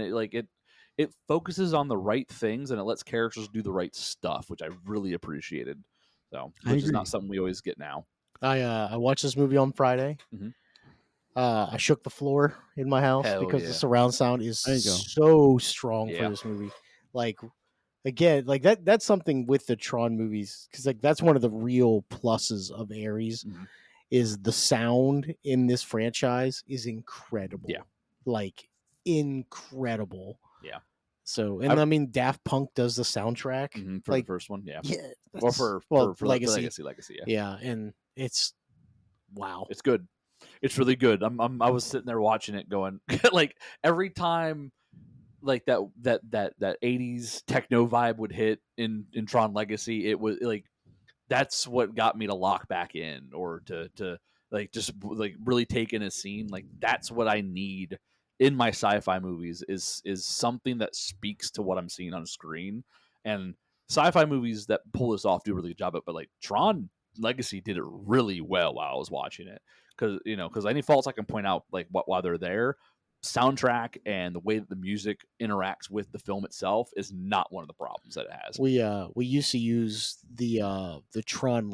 it focuses on the right things, and it lets characters do the right stuff, which I really appreciated. So, which is not something we always get now. I watched this movie on Friday. Mm-hmm. I shook the floor in my house because the surround sound is so strong for this movie. Like, again, like that's something with the Tron movies, because like that's one of the real pluses of Ares. Is the sound in this franchise is incredible. Yeah. Like incredible. Yeah. So, and I mean, Daft Punk does the soundtrack for like, the first one. Yeah. Yeah. Or for Legacy. Yeah. Yeah. And it's, wow. It's good. It's really good. I was sitting there watching it going like every time like that 80s techno vibe would hit in Tron Legacy, it was like, that's what got me to lock back in, or to like just like really take in a scene. Like that's what I need in my sci-fi movies is something that speaks to what I'm seeing on screen. And sci-fi movies that pull this off do a really good job. But like Tron Legacy did it really well while I was watching it, because any faults I can point out like while they're there, soundtrack and the way that the music interacts with the film itself is not one of the problems that it has. We used to use the Tron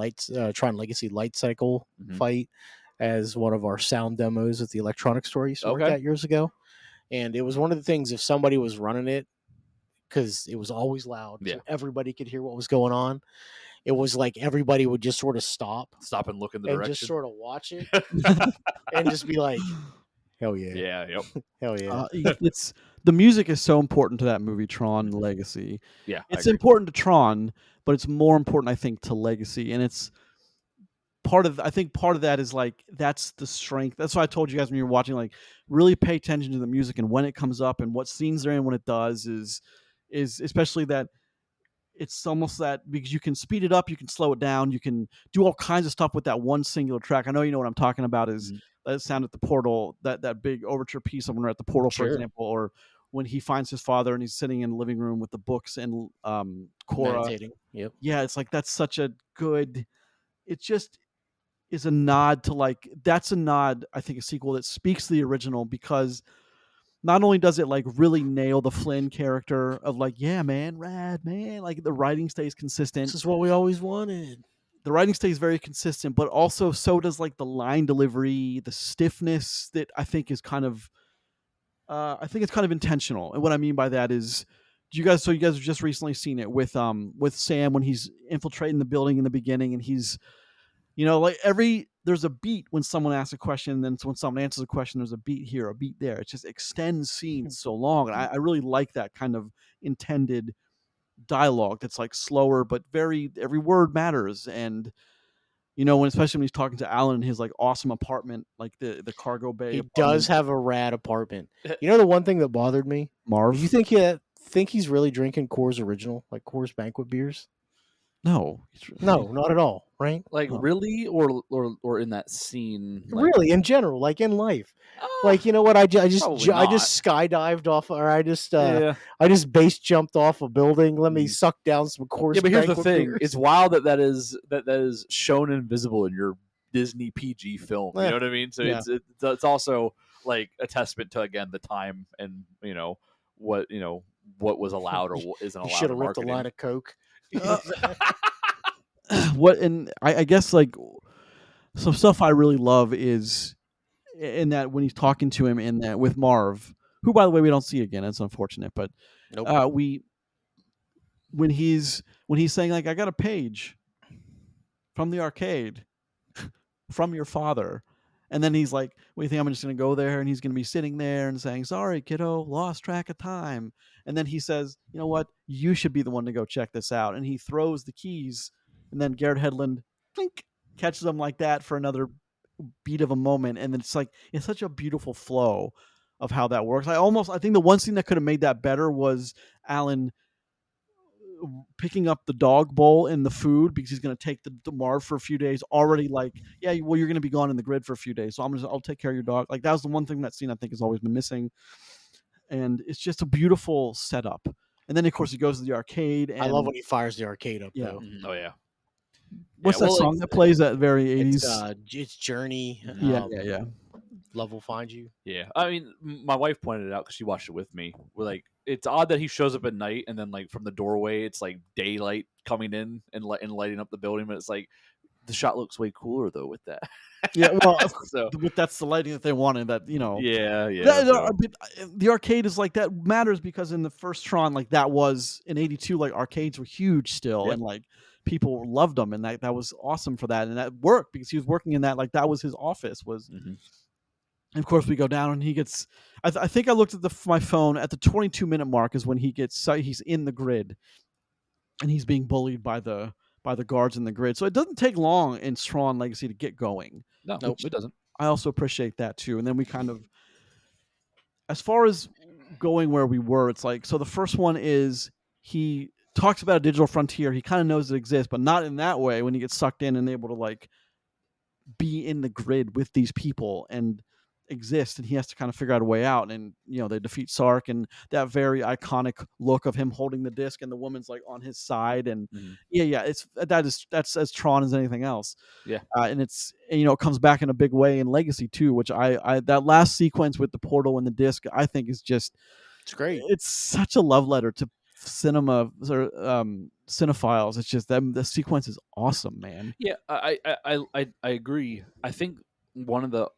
Tron Legacy light cycle fight as one of our sound demos at the electronic store I used to work at years ago, and it was one of the things if somebody was running it, because it was always loud, so everybody could hear what was going on. It was like everybody would just sort of stop and look in the and direction, just sort of watch it, and just be like, "Hell yeah, yep, hell yeah!" It's the music is so important to that movie, Tron Legacy. Yeah, it's important to Tron, but it's more important, I think, to Legacy, and it's part of. I think part of that is like that's the strength. That's why I told you guys when you were watching, like, really pay attention to the music and when it comes up and what scenes they're in when it does is especially that. It's almost that because you can speed it up, you can slow it down, you can do all kinds of stuff with that one singular track. I know you know what I'm talking about is that sound at the portal, that big overture piece of when we're at the portal, for example, or when he finds his father and he's sitting in the living room with the books and Cora. Meditating. Yep. Yeah, it's like that's such a good. It just is a nod to like that's a nod. I think a sequel that speaks to the original because not only does it like really nail the Flynn character of like, yeah, man, rad, man, like the writing stays consistent. This is what we always wanted. The writing stays very consistent, but also so does like the line delivery, the stiffness that I think is kind of, I think it's kind of intentional. And what I mean by that is, you guys have just recently seen it with Sam when he's infiltrating the building in the beginning and he's, like there's a beat when someone asks a question, and then when someone answers a question, there's a beat here, a beat there. It just extends scenes so long. And I really like that kind of intended dialogue that's like slower, but every word matters. And, especially when he's talking to Alan in his like awesome apartment, like the cargo bay. He does have a rad apartment. You know the one thing that bothered me? Marv. Do you think he's really drinking Coors Original, like Coors Banquet beers? No, not at all, right? Like really, or in that scene, like, really in general, like in life. Like, you know what? I just skydived off, or I just base jumped off a building. Let me suck down some Coors. Yeah, but here's the thing: beers. it's wild that is shown invisible in your Disney PG film. You know what I mean? So it's also like a testament to, again, the time and what was allowed or isn't allowed. You should have ripped a line of Coke. I guess like some stuff I really love is in that when he's talking to him in that with Marv, who by the way we don't see again. It's unfortunate, but when he's saying like, I got a page from the arcade from your father. And then he's like, what do you think? I'm just going to go there? And he's going to be sitting there and saying, sorry, kiddo, lost track of time. And then he says, you know what? You should be the one to go check this out. And he throws the keys. And then Garrett Hedlund clink, catches them like that for another beat of a moment. And then it's like, it's such a beautiful flow of how that works. I think the one scene that could have made that better was Alan picking up the dog bowl and the food because he's going to take the Marv for a few days, already like, yeah, well, you're going to be gone in the grid for a few days, so I'll take care of your dog. Like, that was the one thing that scene I think has always been missing, and it's just a beautiful setup. And then of course he goes to the arcade, and I love when he fires the arcade up though. Oh yeah. What's that song that plays at very 80s? It's Journey. Yeah. Love Will Find You. Yeah, I mean, my wife pointed it out because she watched it with me. We're like, it's odd that he shows up at night and then like from the doorway, it's like daylight coming in and lighting up the building. But it's like the shot looks way cooler though with that. Yeah, well, but that's the lighting that they wanted. That Yeah. The arcade is like that matters because in the first Tron, like that was in '82, like arcades were huge still, and like people loved them, and that was awesome for that, and that worked because he was working in that, like that was his office was. Mm-hmm. And of course, we go down, and he gets. I think I looked at my phone at the 22-minute mark is when he's in the grid, and he's being bullied by the guards in the grid. So it doesn't take long in Tron Legacy to get going. No, it doesn't. I also appreciate that too. And then we kind of, as far as going where we were, it's like, so the first one is he talks about a digital frontier. He kind of knows it exists, but not in that way when he gets sucked in and able to like be in the grid with these people. And exist, and he has to kind of figure out a way out. And they defeat Sark, and that very iconic look of him holding the disc and the woman's like on his side, and that's as Tron as anything else. And it's it comes back in a big way in Legacy too, which I that last sequence with the portal and the disc, I think is just it's great. It's such a love letter to cinema or cinephiles. It's just the sequence is awesome, man. Yeah, I agree. I think one of the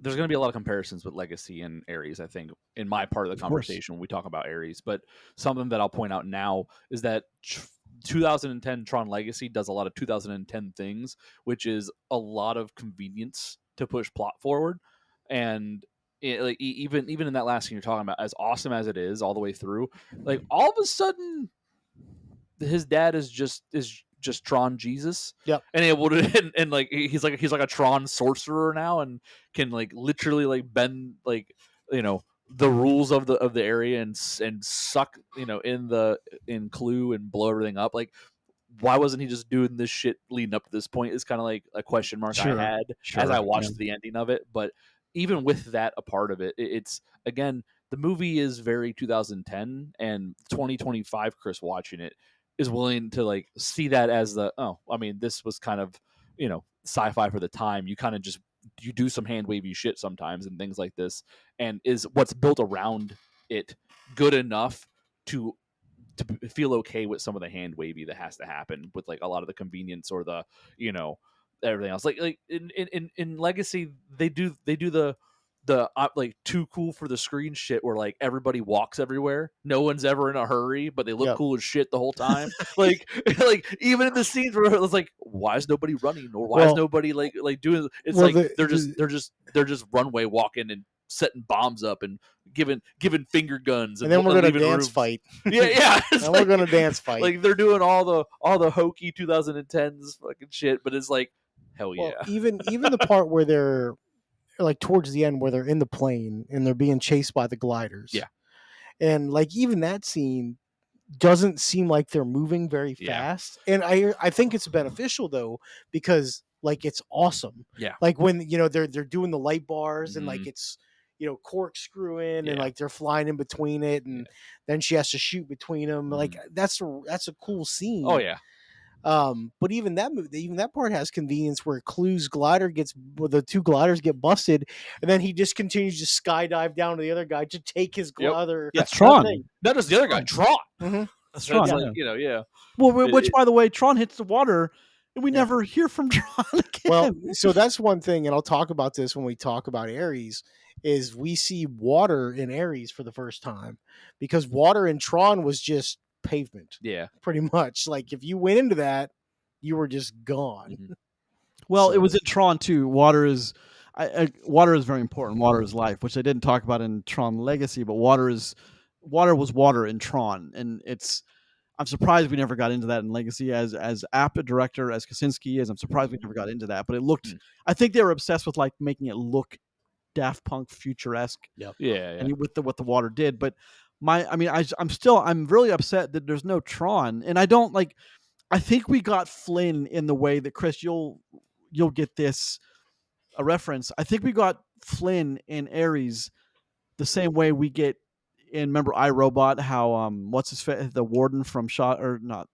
there's going to be a lot of comparisons with Legacy and Ares, I think, in my part of the conversation when we talk about Ares. But something that I'll point out now is that 2010 Tron Legacy does a lot of 2010 things, which is a lot of convenience to push plot forward. And like even in that last scene you're talking about, as awesome as it is all the way through, like all of a sudden his dad is just Tron Jesus. Yep. And able to and like he's like a Tron sorcerer now, and can like literally like bend like the rules of the area and suck in Clue and blow everything up. Like, why wasn't he just doing this shit leading up to this point? Is kind of like a question mark I had as I watched the ending of it. But even with that a part of it, it's again, the movie is very 2010, and 2025 Chris watching it is willing to like see that as this was kind of sci-fi for the time. You kind of just do some hand wavy shit sometimes and things like this, and is what's built around it good enough to feel okay with some of the hand wavy that has to happen with like a lot of the convenience or the everything else. Like in Legacy they do the like too cool for the screen shit where like everybody walks everywhere, no one's ever in a hurry, but they look cool as shit the whole time. like even in the scenes where it's like, why is nobody running, or why is nobody like doing it's they're just runway walking and setting bombs up and giving finger guns, and then we're gonna dance rooms. fight. Yeah. And we're gonna dance fight. Like they're doing all the hokey 2010s fucking shit, but it's like, hell yeah. Even the part where they're like towards the end where they're in the plane and they're being chased by the gliders. Yeah. And like even that scene doesn't seem like they're moving very fast. And I think it's beneficial though, because like it's awesome. Yeah. Like when they're doing the light bars and like it's corkscrewing and like they're flying in between it, and then she has to shoot between them. Like that's a cool scene. Oh yeah. But even that part has convenience where Clue's glider the two gliders get busted, and then he just continues to skydive down to the other guy to take his glider. That's Tron. Not just the other guy, Tron. Mm-hmm. That's Tron. Like, Well, which by the way, Tron hits the water, and we never hear from Tron again. Well, so that's one thing, and I'll talk about this when we talk about Ares. Is we see water in Ares for the first time, because water in Tron was just pavement. Yeah, pretty much. Like if you went into that, you were just gone. Mm-hmm. Well, it was in Tron too. Water is very important. Water is life, which they didn't talk about in Tron Legacy, but water was water in Tron, and I'm surprised we never got into that in Legacy. As apt a director as Kaczynski is, I'm surprised we never got into that. But it looked. I think they were obsessed with like making it look Daft Punk futuresque. Yeah. And with what the water did, but I'm really upset that there's no Tron, and I don't like. I think we got Flynn in the way that Chris, you'll get this a reference. I think we got Flynn in Ares the same way we get in. Remember iRobot? How what's his the warden from the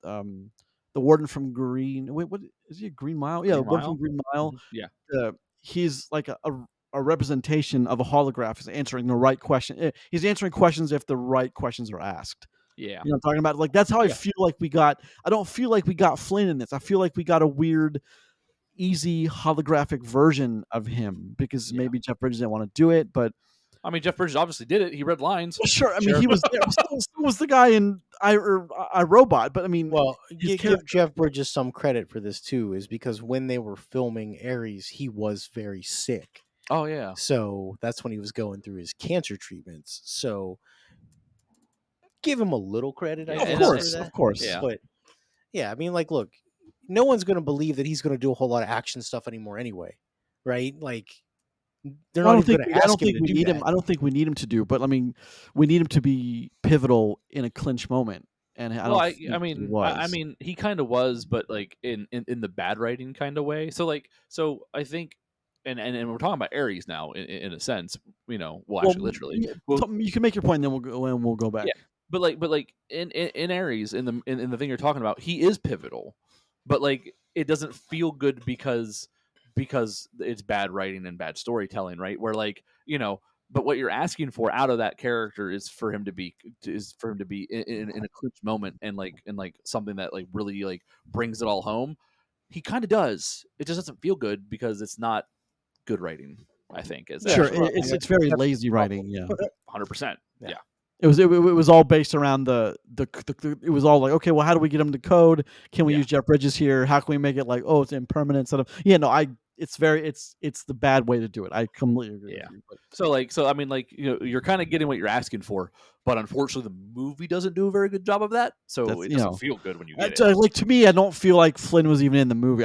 warden from Green? Wait, what is he? Green Mile? Yeah, the warden from Green Mile. Mm-hmm. Yeah, he's like a representation of a holograph. Is answering the right question. He's answering questions if the right questions are asked. Yeah. You know what I'm talking about? Like that's how I feel like we got. I don't feel like we got Flynn in this. I feel like we got a weird, easy holographic version of him because maybe Jeff Bridges didn't want to do it, but I mean Jeff Bridges obviously did it. He read lines. Sure. I mean he was there. So was the guy in iRobot, but I mean, well, give Jeff Bridges some credit for this too, is because when they were filming Ares, he was very sick. Oh yeah. So that's when he was going through his cancer treatments. So give him a little credit. Of course. Yeah. But yeah, I mean, like, look, no one's going to believe that he's going to do a whole lot of action stuff anymore anyway, right? Like, they're not even going to ask him to do that. I don't think we need him to do, but I mean, we need him to be pivotal in a clinch moment. And I mean, he kind of was, but like in the bad writing kind of way. So I think and we're talking about Ares now in a sense, well, Well, actually, literally. Well, you can make your point, and then we'll go back. yeah, but like in Ares, in the thing you're talking about, he is pivotal, but like it doesn't feel good because it's bad writing and bad storytelling, right? Where like but what you're asking for out of that character is for him to be in a clinch moment and like something that like really like brings it all home. He kind of does. It just doesn't feel good because it's not good writing. I think is Sure, actually it's very lazy writing. Yeah, 100%. Yeah. it was all based around the it was all like, okay, well, how do we get him to code? Can we use Jeff Bridges here? How can we make it like, oh, it's impermanent instead of it's the bad way to do it. I completely agree with you. But. So I mean, like you're kind of getting what you're asking for, but unfortunately, the movie doesn't do a very good job of that. So it doesn't feel good when you get it. Like, to me, I don't feel like Flynn was even in the movie.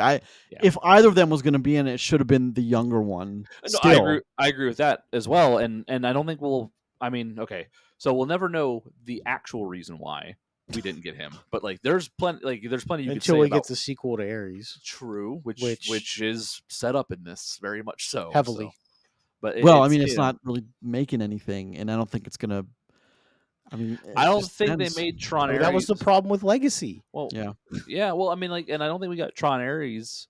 If either of them was going to be in it, it should have been the younger one. No, I agree with that as well, and I don't think we'll. I mean, okay, so we'll never know the actual reason why we didn't get him, but like there's plenty you could say until he about, gets a sequel to Ares. True, which is set up in this very much so heavily. So. But it's not really making anything, and I don't think it's gonna. I mean, I don't think they made Tron Ares. That was the problem with Legacy. Well, yeah. Well, I mean, like, and I don't think we got Tron Ares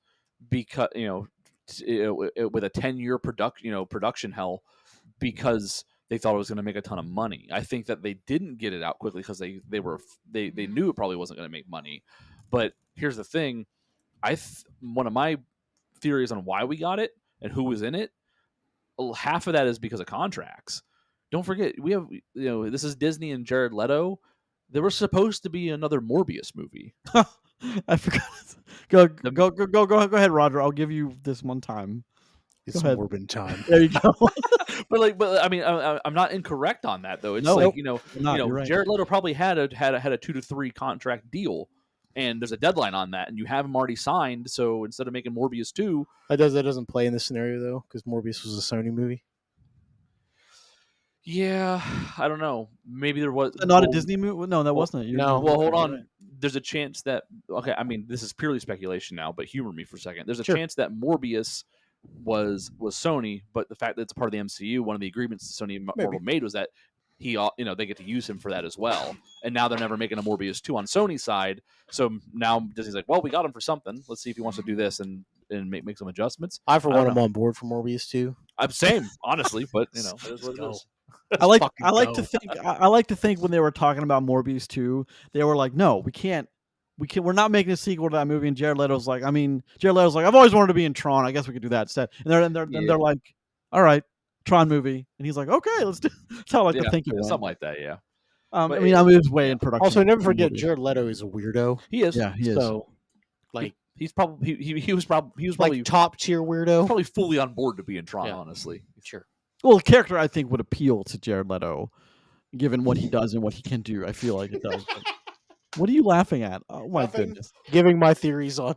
because with a 10-year production hell because they thought it was going to make a ton of money. I think that they didn't get it out quickly because they knew it probably wasn't going to make money. But here's the thing: one of my theories on why we got it and who was in it, half of that is because of contracts. Don't forget, we have this is Disney and Jared Leto. There was supposed to be another Morbius movie. I forgot. Go ahead, Roger. I'll give you this one time. It's Morbin time. There you go. but I mean, I'm not incorrect on that though. It's right. Jared Leto probably had a 2 to 3 contract deal, and there's a deadline on that, and you have him already signed. So instead of making Morbius 2, that doesn't play in this scenario though, because Morbius was a Sony movie. Yeah, I don't know. Maybe there was not a Disney movie. No, that wasn't it. Well, hold on. Right. There's a chance that I mean, this is purely speculation now, but humor me for a second. There's a chance that Morbius was Sony, but the fact that it's part of the MCU, one of the agreements Sony and Marvel made was that they get to use him for that as well. And now they're never making a Morbius 2 on Sony's side. So now Disney's like, well, we got him for something. Let's see if he wants to do this and make some adjustments. I for one am on board for Morbius 2. I'm same, honestly, but it is what it is. I like to think when they were talking about Morbius 2, they were like, no, we're not making a sequel to that movie. And Jared Leto's like, I've always wanted to be in Tron. I guess we could do that instead. And they're like, all right, Tron movie. And he's like, okay, let's do. That's how I like to think it went. Something like that, yeah. I mean, it was way in production. Also, never forget Jared Leto is a weirdo. He is. Yeah, he is. So, like, he's probably he was probably like top tier weirdo. Probably fully on board to be in Tron, honestly. Sure. Well, the character I think would appeal to Jared Leto, given what he does and what he can do. I feel like it does. What are you laughing at? Oh my goodness! Giving my theories on.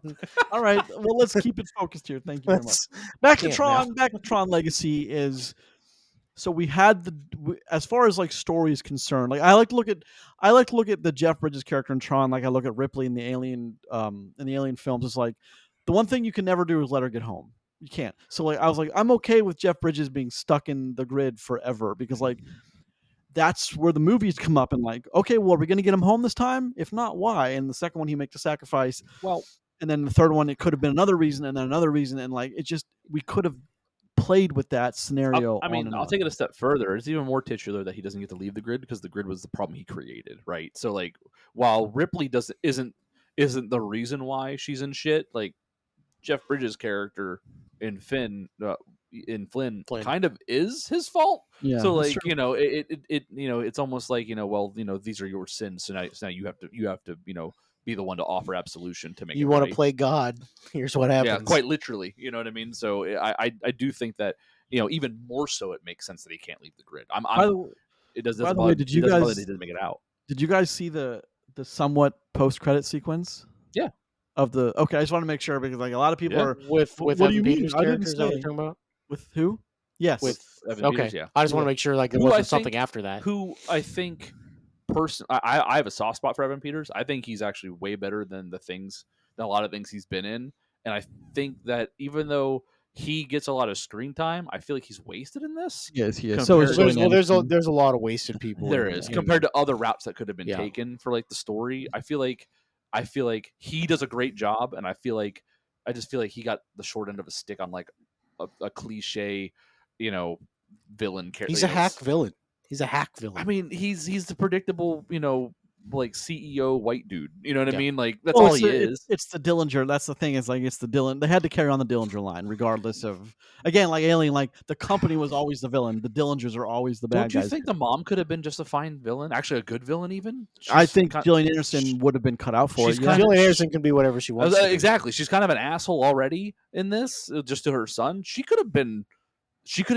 All right. Well, let's keep it focused here. Thank you very much. Back to Tron. Back to Tron Legacy is. So we had as far as like story is concerned, like I like to look at the Jeff Bridges character in Tron, like I look at Ripley in the Alien films. It's like the one thing you can never do is let her get home. You can't. So like I was like, I'm okay with Jeff Bridges being stuck in the grid forever because like that's where the movies come up and like, okay, well, are we going to get him home this time? If not, why? And the second one, he makes a sacrifice. Well, and then the third one, it could have been another reason, and then another reason, and like it just we could have played with that scenario. I'll take it a step further. It's even more titular that he doesn't get to leave the grid because the grid was the problem he created, right? So like, while Ripley isn't the reason why she's in shit, like Jeff Bridges' character in Flynn kind of is his fault. Yeah, so like it's almost like these are your sins, so now you have to be the one to offer absolution to make you want to play God. Here's what happens. Yeah, quite literally. You know what I mean? So I do think that even more so it makes sense that he can't leave the grid. It does. By the way, did you guys? He didn't make it out. Did you guys see the somewhat post credit sequence? Yeah. Okay, I just want to make sure because like a lot of people are with what Evan do you Peters' mean? I characters. Is that what you're talking about? With who? Yes. With Evan Peters, yeah. I just want to make sure like it wasn't something after that. Who I think I have a soft spot for Evan Peters. I think he's actually way better than a lot of things he's been in. And I think that even though he gets a lot of screen time. I feel like he's wasted in this. Yes, he is. So is Compared- Gillian there's Anderson. a lot of wasted people. There in- is in- compared to other routes that could have been Yeah. taken for like the story. I feel like he does a great job, and I just feel like he got the short end of a stick on like a cliche, villain character. He's a hack villain. He's a hack villain. I mean, he's the predictable, like CEO white dude. You know what I Yeah. mean? Like that's Well, all it's he the- is. It's the Dillinger. That's the thing. Is like it's the Dillinger. They had to carry on the Dillinger line, regardless of again, like Alien. Like the company was always the villain. The Dillingers are always the bad Don't you guys. think the mom could have been just a fine villain? Actually, a good villain, even. I She's think kind- Gillian Anderson would have been cut out for she's it. Yeah. kind of- Gillian Anderson can be whatever she wants. to be. exactly. She's kind of an asshole already in this, just to her son. She could have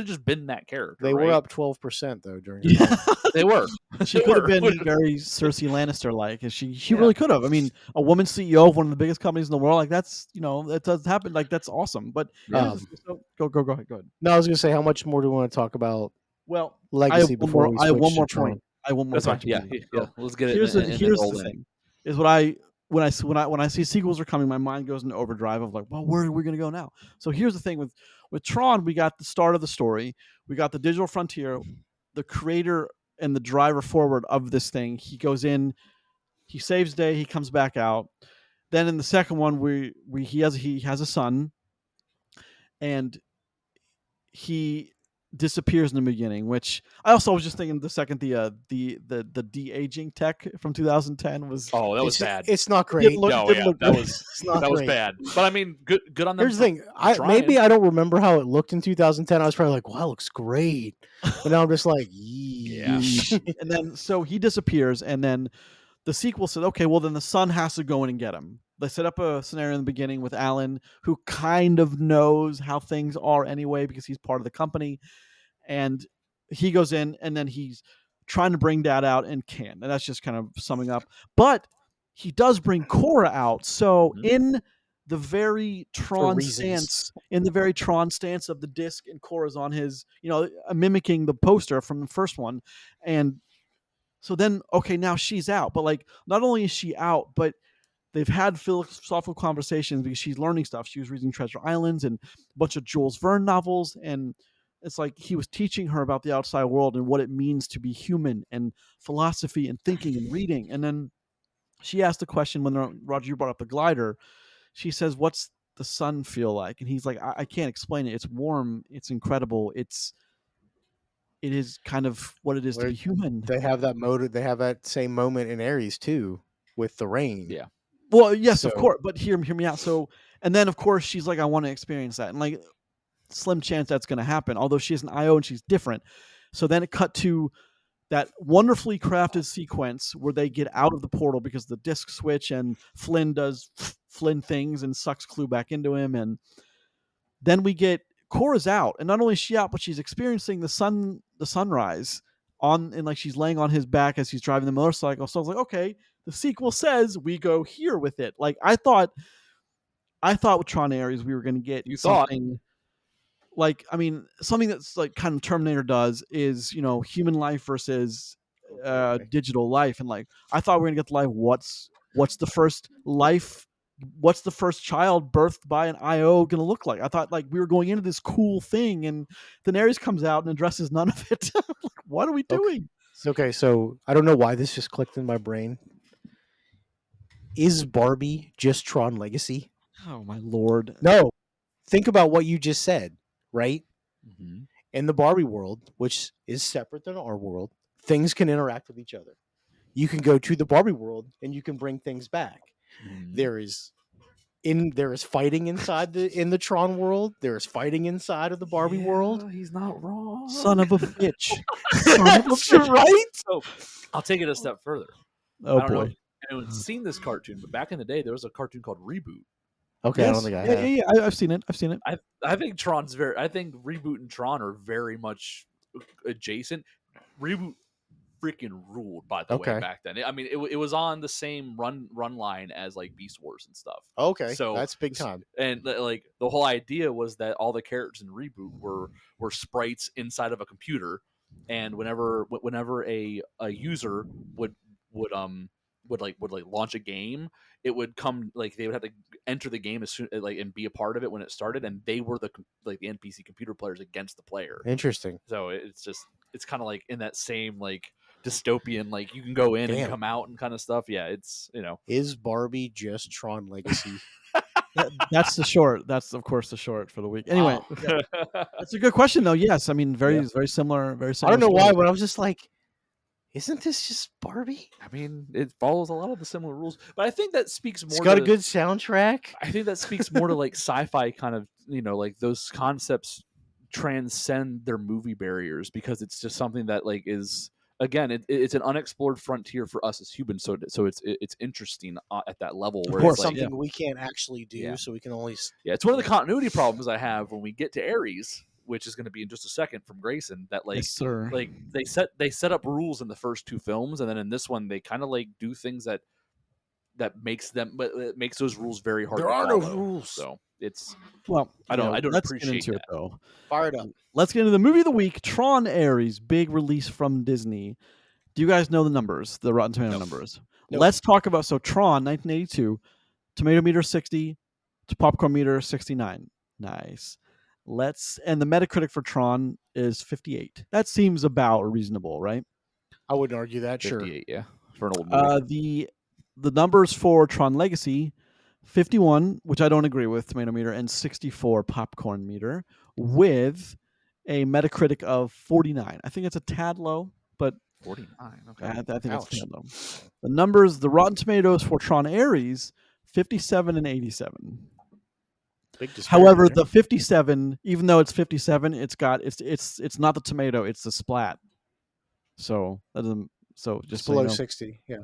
just been that character. They were right? up 12% though during. Yeah. They were. She They could have were. been very Cersei Lannister like. She Yeah. really could have. I mean, a woman CEO of one of the biggest companies in the world, like that's that does happen. Like that's awesome. But Yeah. so, go ahead. No, I was gonna say, how much more do we want to talk about Well, Legacy I before we have switch one to more Tron? point. I have one more That's fine. point. to Yeah, bring up. yeah. So Let's get it. here's and here's roll the in. thing: is when I see sequels are coming, my mind goes into overdrive of like, well, where are we going to go now? So here's the thing with Tron, we got the start of the story, we got the digital frontier, the creator and the driver forward of this thing. He goes in, he saves day, he comes back out. Then in the second one, he has a son, and he disappears in the beginning, which I also was just thinking the second the de-aging tech from 2010 was Oh, that was It's, bad. it's not didn't great. look- No, didn't yeah, look that good. was It's not that was great. bad. But I mean, good on them. Here's the thing. trying. Maybe I don't remember how it looked in 2010. I was probably like, "Wow, it looks great," but now I'm just like, Yeah. and then so he disappears, and then the sequel said, okay, well then the son has to go in and get him. They set up a scenario in the beginning with Alan, who kind of knows how things are anyway because he's part of the company, and he goes in, and then he's trying to bring Dad out and can't, and that's just kind of summing up. But he does bring Cora out, so Mhm. in the very Tron reasons. stance of the disc, and Cora's on his, mimicking the poster from the first one, and so then, okay, now she's out. But like, not only is she out, but they've had philosophical conversations because she's learning stuff. She was reading Treasure Islands and a bunch of Jules Verne novels. And it's like he was teaching her about the outside world and what it means to be human and philosophy and thinking and reading. And then she asked the question when Roger, you brought up the glider. She says, "What's the sun feel like?" And he's like, I can't explain it. It's warm. It's incredible. It is kind of what it is to Where be human. they have that motive. They have that same moment in Ares too, with the rain. Yeah. Well, yes, of So- course, but hear me out. So, and then of course she's like, I want to experience that, and like, slim chance that's going to happen. Although she has an IO and she's different. So then it cut to that wonderfully crafted sequence where they get out of the portal because the disc switch and Flynn does Flynn things and sucks Clue back into him, and then we get Cora's out, and not only is she out, but she's experiencing the sunrise and like she's laying on his back as he's driving the motorcycle. So I was like, okay, the sequel says we go here with it. Like I thought with Tron Ares we were going to get You thought. something like, I mean, something that's like kind of Terminator does is, human life versus digital life, and like I thought we were going to get the life. What's the first life? What's the first child birthed by an IO going to look like? I thought like we were going into this cool thing, and then Ares comes out and addresses none of it. Like, what are we doing? Okay, so I don't know why this just clicked in my brain. Is Barbie just Tron Legacy? Oh my lord! No. Think about what you just said, right? Mm-hmm. In the Barbie world, which is separate than our world, things can interact with each other. You can go to the Barbie world and you can bring things back. Mm-hmm. There is fighting inside in the Tron world. There is fighting inside of the Barbie world. He's not wrong. Son of a bitch! Son of a That's bitch! right. So I'll take it a step further. Oh I don't know boy! if anyone's seen this cartoon, but back in the day, there was a cartoon called Reboot. Okay, I Yes. don't think I yeah, have. yeah, I've seen it. I think I think Reboot and Tron are very much adjacent. Reboot freaking ruled, by the way, Okay. back then. I mean, it was on the same run line as like Beast Wars and stuff. Okay, So that's big time. And like the whole idea was that all the characters in Reboot were sprites inside of a computer, and whenever a user would would launch a game, it would come like they would have to enter the game as soon and be a part of it when it started, and they were the NPC computer players against the player. Interesting. So it's kind of like in that same like dystopian, like you can go in and come out and kind of stuff. Yeah, it's Is Barbie just Tron Legacy? That's the short. That's of course the short for the week. Anyway, wow. That's a good question though. Yes, I mean very similar. Very similar. I don't know why, but I was just like, isn't this just Barbie? I mean, it follows a lot of the similar rules, but I think that speaks more. It's got a good soundtrack. I think that speaks more to like sci-fi kind of, like those concepts transcend their movie barriers because it's just something that like is again it's an unexplored frontier for us as humans. So it's interesting at that level where it's like, something we can't actually do, so we can only. Yeah, it's one of the continuity problems I have when we get to Ares, which is going to be in just a second from Grayson. That like, yes, sir. Like they set up rules in the first two films, and then in this one they kind of like do things that makes them, but it makes those rules very hard. There to are follow. no rules, so it's I don't let's appreciate get into it though. Fire it up. Let's get into the movie of the week. Tron Ares, big release from Disney. Do you guys know the numbers, the Rotten Tomato numbers? Nope. Let's talk about Tron 1982, tomato meter 60, to popcorn meter 69. Nice. And the Metacritic for Tron is 58. That seems about reasonable, right? I wouldn't argue that. 58, yeah, for an old movie. The numbers for Tron Legacy, 51, which I don't agree with, tomato meter, and 64 popcorn meter, with a Metacritic of 49. I think it's a tad low, but 49. Okay, I think it's a tad low. The numbers, the Rotten Tomatoes for Tron Ares, 57 and 87. However, the 57, even though it's 57, it's not the tomato, it's the splat. So that doesn't. So just below 60, yeah.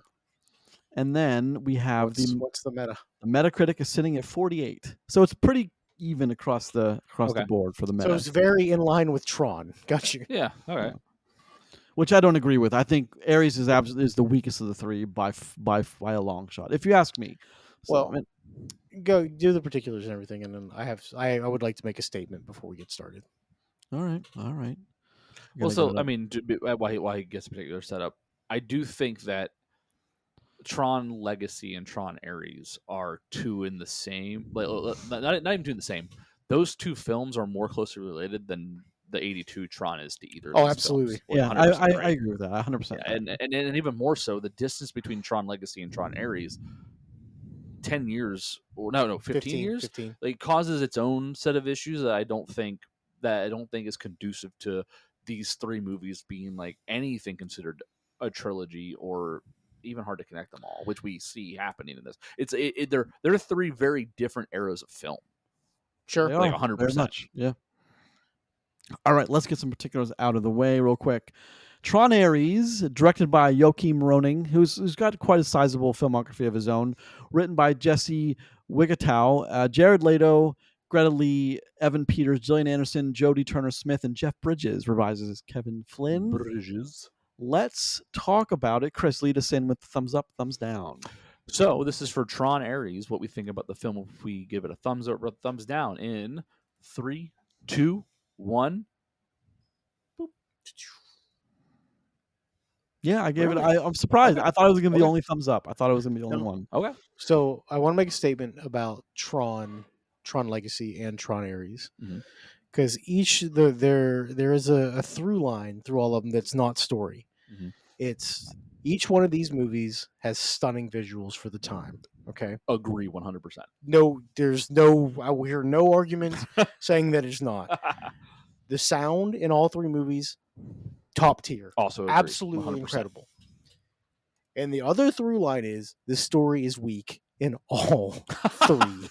And then we have what's the meta? The Metacritic is sitting at 48, so it's pretty even across the board for the meta. So it's very in line with Tron. Got you. Yeah. All right. Which I don't agree with. I think Ares is the weakest of the three by a long shot, if you ask me. So, go do the particulars and everything, and then I would like to make a statement before we get started. All right. Well, so I mean, why he gets a particular setup? I do think that Tron Legacy and Tron Ares are two in the same. Not even two in the same. Those two films are more closely related than the 82 Tron is to either. Oh, absolutely. Yeah, I agree with that 100%. Yeah, and even more so, the distance between Tron Legacy and Tron Ares, 10 years or no 15 years, 15. Like causes its own set of issues that I don't think is conducive to these three movies being like anything considered a trilogy or even hard to connect them all, which we see happening in this. They're three very different eras of film. Sure, like 100%. Yeah. All right, let's get some particulars out of the way real quick. Tron Ares, directed by Joachim Rønning, who's got quite a sizable filmography of his own, written by Jesse Wigatow, Jared Leto, Greta Lee, Evan Peters, Gillian Anderson, Jodie Turner-Smith, and Jeff Bridges revises as Kevin Flynn. Bridges. Let's talk about it. Chris, lead us in with the thumbs up, thumbs down. So this is for Tron Ares, what we think about the film if we give it a thumbs up or a thumbs down in 3, 2, 1. Boop. Yeah, I gave it. I'm surprised. Okay. I thought it was going to be the only thumbs up. I thought it was going to be the only one. Okay. So I want to make a statement about Tron Legacy, and Tron Ares, because there is a through line through all of them that's not story. Mm-hmm. It's each one of these movies has stunning visuals for the time. Okay, agree 100%. No, I will hear no arguments saying that it's not. The sound in all three movies, top tier, also agree, absolutely 100%. Incredible. And the other through line is the story is weak in all three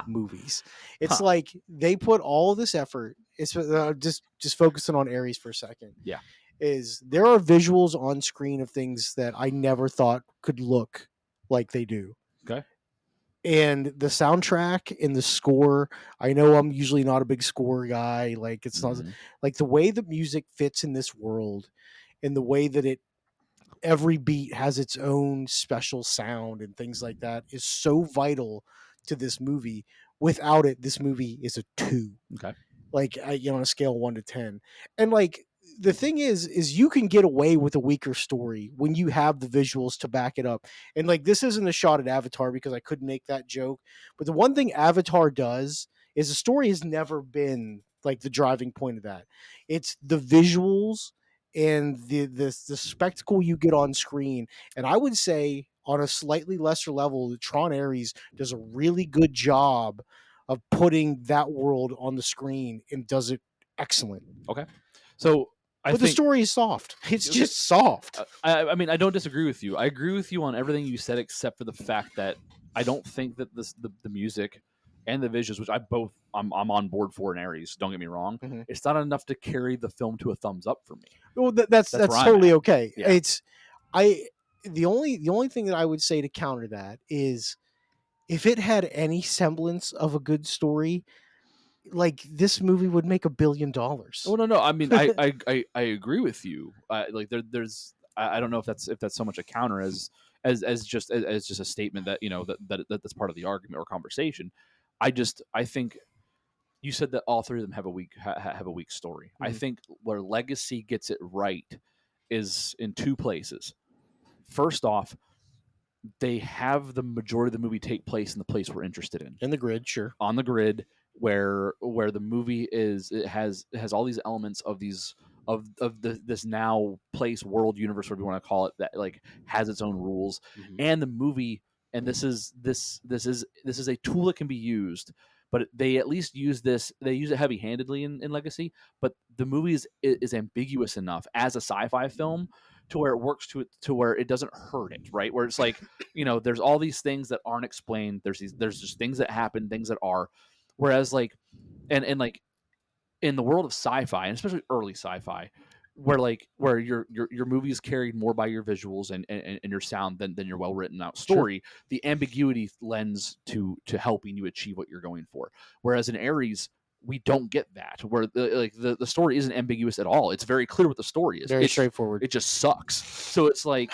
movies. It's like they put all this effort. It's just focusing on Ares for a second. Yeah, is there are visuals on screen of things that I never thought could look like they do. Okay. And the soundtrack and the score, I know I'm usually not a big score guy. Like it's not like the way the music fits in this world and the way that every beat has its own special sound and things like that is so vital to this movie. Without it, this movie is a 2. Okay. Like on a scale of 1 to 10. And like the thing is you can get away with a weaker story when you have the visuals to back it up. And like, this isn't a shot at Avatar because I couldn't make that joke, but the one thing Avatar does is the story has never been like the driving point of that. It's the visuals and the spectacle you get on screen. And I would say on a slightly lesser level, the Tron Ares does a really good job of putting that world on the screen and does it excellent. Okay. So But the story is soft. It's just soft. I mean, I don't disagree with you. I agree with you on everything you said, except for the fact that I don't think that the music and the visuals, which I'm on board for in Ares. Don't get me wrong. Mhm. It's not enough to carry the film to a thumbs up for me. Well, that's where I'm totally at. okay. Yeah. It's the only thing that I would say to counter that is if it had any semblance of a good story, like this movie would make $1 billion. Oh no. I mean, I agree with you. Like there's I don't know if that's so much a counter as just a statement that that's part of the argument or conversation. I think you said that all three of them have a weak story. I think where Legacy gets it right is in two places. First off, they have the majority of the movie take place in the place we're interested in the grid, sure. on the grid, where the movie it has all these elements of this now place, world, universe, whatever you want to call it, that like has its own rules. And the movie, and this is a tool that can be used, but they at least use this. They use it heavy-handedly in Legacy, but the movie is ambiguous enough as a sci-fi film to where it works to where it doesn't hurt it, right? Where it's like, there's all these things that aren't explained. There's just things that happen, things that are. Whereas like, and like in the world of sci-fi, and especially early sci-fi, where your movie is carried more by your visuals and your sound than your well written out story, sure. The ambiguity lends to helping you achieve what you're going for. Whereas in Ares, we don't get that, where the story isn't ambiguous at all. It's very clear what the story is. Very straightforward. It just sucks. So it's like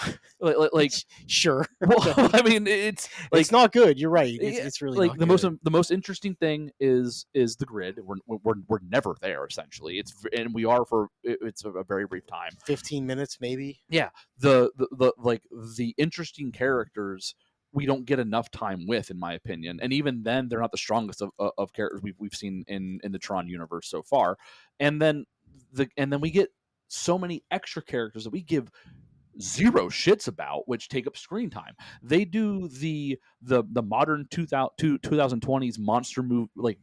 sure. Well, I mean, it's like, it's not good. You're right. It's really like not the most interesting thing is the grid. We're never there essentially. And we are for it's a very brief time, 15 minutes maybe. Yeah, the interesting characters we don't get enough time with, in my opinion, and even then they're not the strongest of characters we've seen in the Tron universe so far. And then we get so many extra characters that we give zero shits about, which take up screen time. They do the modern 2020s monster move, like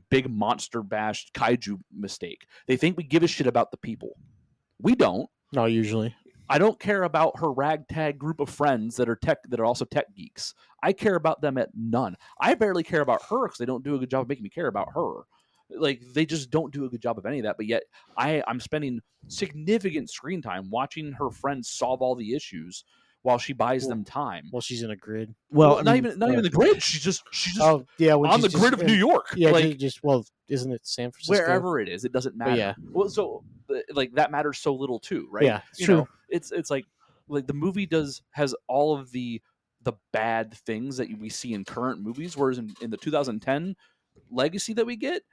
big monster bash kaiju mistake. They think we give a shit about the people. We don't. Not usually. I don't care about her ragtag group of friends that are also tech geeks. I care about them at none. I barely care about her because they don't do a good job of making me care about her. Like, they just don't do a good job of any of that. But yet I'm spending significant screen time watching her friends solve all the issues while she buys them time. Well, she's in a grid. Well, not even the grid. She's just on the grid of New York. Yeah, isn't it San Francisco? Wherever it is, it doesn't matter. But yeah. Well, so like that matters so little too, right? Yeah, it's true. It's like the movie has all of the bad things that we see in current movies, whereas in the 2010 Legacy that we get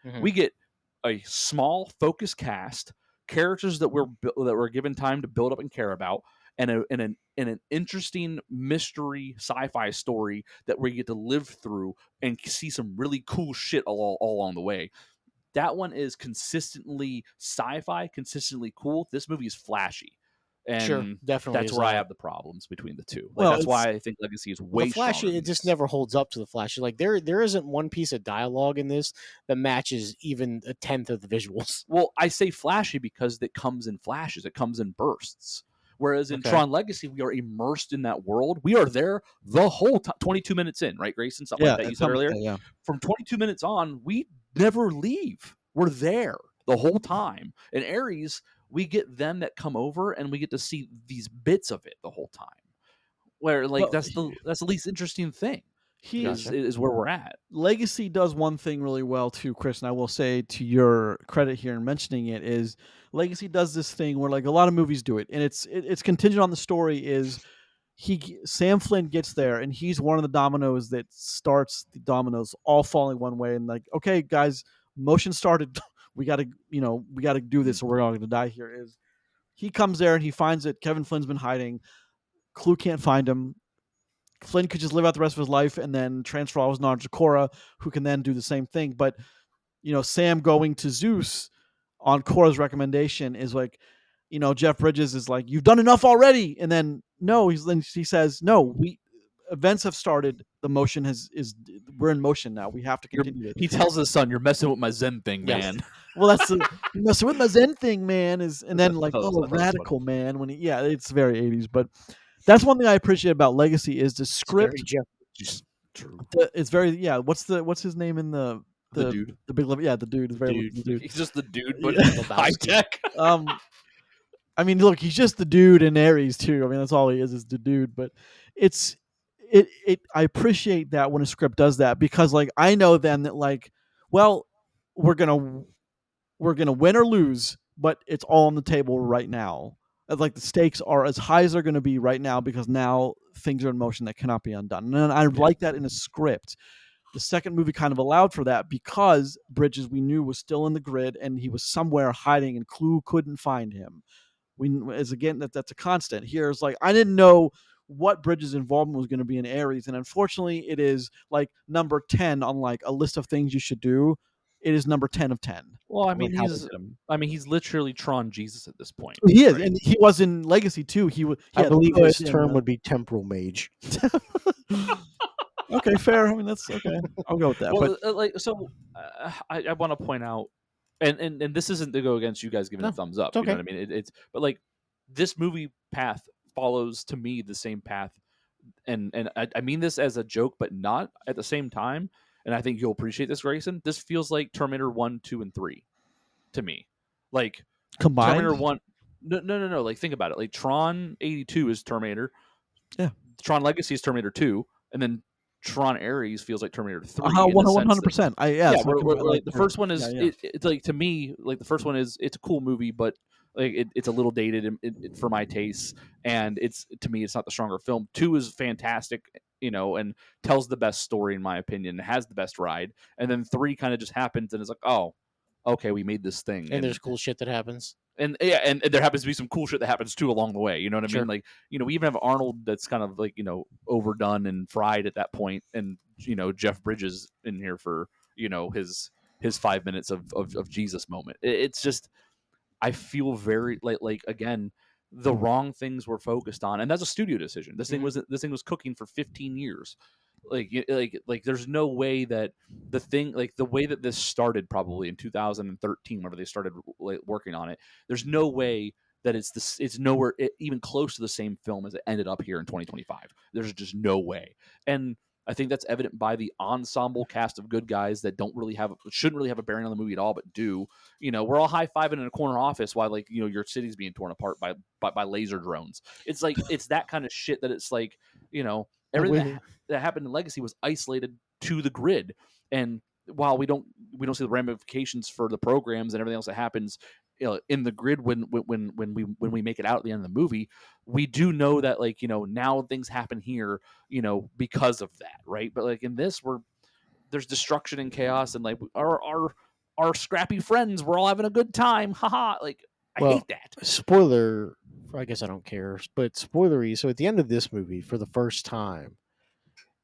a small focused cast, characters that we're given time to build up and care about, and an interesting mystery sci-fi story that we get to live through and see some really cool shit all along the way. That one is consistently sci-fi, consistently cool. This movie is flashy. And sure, definitely. That's where I have the problems between the two. That's why I think Legacy is way flashy. It just never holds up to the flashy. Like there isn't one piece of dialogue in this that matches even a tenth of the visuals. Well, I say flashy because it comes in flashes. It comes in bursts. Whereas in Tron Legacy, we are immersed in that world. We are there the whole time, 22 minutes in, right, Grayson? Something like that you said earlier. Yeah. From 22 minutes on, we never leave. We're there the whole time. In Ares, we get them that come over and we get to see these bits of it the whole time. Where that's the least interesting thing. Is where we're at. Legacy does one thing really well too, Chris, and I will say to your credit here in mentioning it is Legacy does this thing where like a lot of movies do it, and it's contingent on the story. Is Sam Flynn gets there and he's one of the dominoes that starts the dominoes all falling one way, and like, okay guys, motion started. we got to do this, or we're all going to die here. Is he comes there and he finds that Kevin Flynn's been hiding. Clue can't find him. Flynn could just live out the rest of his life and then transfer all his knowledge to Cora, who can then do the same thing. But Sam going to Zeus on Cora's recommendation is like, Jeff Bridges is like, you've done enough already, and then he says, no, events have started. The motion we're in motion now. We have to continue. He tells his son, "You're messing with my Zen thing, man." Well, that's you're messing with my Zen thing, man. And then radical man when it's very 80s, but. That's one thing I appreciate about Legacy is the script. It's very What's his name in the dude? The big the dude is very dude. He's just the dude, but high tech. I mean, look, he's just the dude in Ares too. I mean, that's all he is the dude. But I appreciate that when a script does that, because like I know then that like, well, we're gonna win or lose, but it's all on the table right now. Like the stakes are as high as they're going to be right now, because now things are in motion that cannot be undone. And I like that in a script. The second movie kind of allowed for that, because Bridges, we knew, was still in the grid and he was somewhere hiding and Clue couldn't find him. That's a constant. Here's like, I didn't know what Bridges' involvement was going to be in Ares, and unfortunately it is like number 10 on like a list of things you should do. It is number 10 of 10. Well, I mean, he's literally Tron Jesus at this point. He is, right? And he was in Legacy too. I believe his term would be temporal mage. Okay, fair. I mean, that's okay. I'll go with that. Well, I want to point out, and this isn't to go against you guys giving a thumbs up. Okay. You know what I mean? But like this movie path follows to me the same path, and I mean this as a joke, but not at the same time. And I think you'll appreciate this, Grayson. This feels like Terminator 1, 2, and 3 to me. Like combined? Terminator 1. No. Like think about it. Like Tron 82 is Terminator. Yeah. Tron Legacy is Terminator 2, and then Tron Ares feels like Terminator 3. 100%. The first one is it's like, to me, like the first one is, it's a cool movie, but like it's a little dated for my tastes, and to me it's not the stronger film. 2 is fantastic, and tells the best story in my opinion, has the best ride, and then 3 kind of just happens and it's like, oh, okay, we made this thing, and there's cool shit that happens. And and there happens to be some cool shit that happens too along the way. You know what I mean? Like, we even have Arnold that's kind of like, overdone and fried at that point, and Jeff Bridges in here for his 5 minutes of Jesus moment. It's just, I feel very like again, the wrong things were focused on, and that's a studio decision. This thing was cooking for 15 years. Like there's no way that the way that this started, probably in 2013, whenever they started working on it, there's no way that it's nowhere even close to the same film as it ended up here in 2025. There's just no way. And I think that's evident by the ensemble cast of good guys that shouldn't really have a bearing on the movie at all, but do. We're all high-fiving in a corner office while your city's being torn apart by laser drones. It's like, it's that kind of shit that it's like, everything that happened in Legacy was isolated to the grid. And while we don't see the ramifications for the programs and everything else that happens in the grid when we make it out at the end of the movie, we do know that now things happen here because of that, right? But like in this, there's destruction and chaos, and like our scrappy friends, we're all having a good time, haha. Like, I hate that. Spoiler, I guess I don't care, but spoilery. So at the end of this movie, for the first time,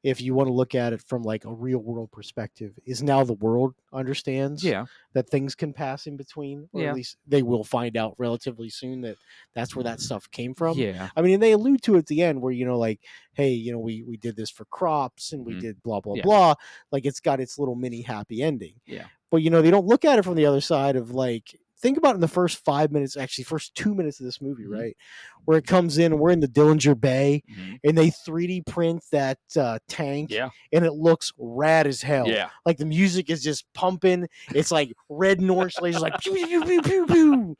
if you want to look at it from like a real world perspective, is now the world understands that things can pass in between, or at least they will find out relatively soon that that's where that stuff came from. Yeah. I mean, and they allude to it at the end where, like, hey, we did this for crops and we did blah, blah, blah. Like, it's got its little mini happy ending. Yeah. But, they don't look at it from the other side of like, think about it in the first 5 minutes, actually first 2 minutes of this movie, right? Where it comes in and we're in the Dillinger Bay and they 3D print that tank and it looks rad as hell. Yeah. Like the music is just pumping. It's like red and orange lasers like pew, pew, pew, pew, pew.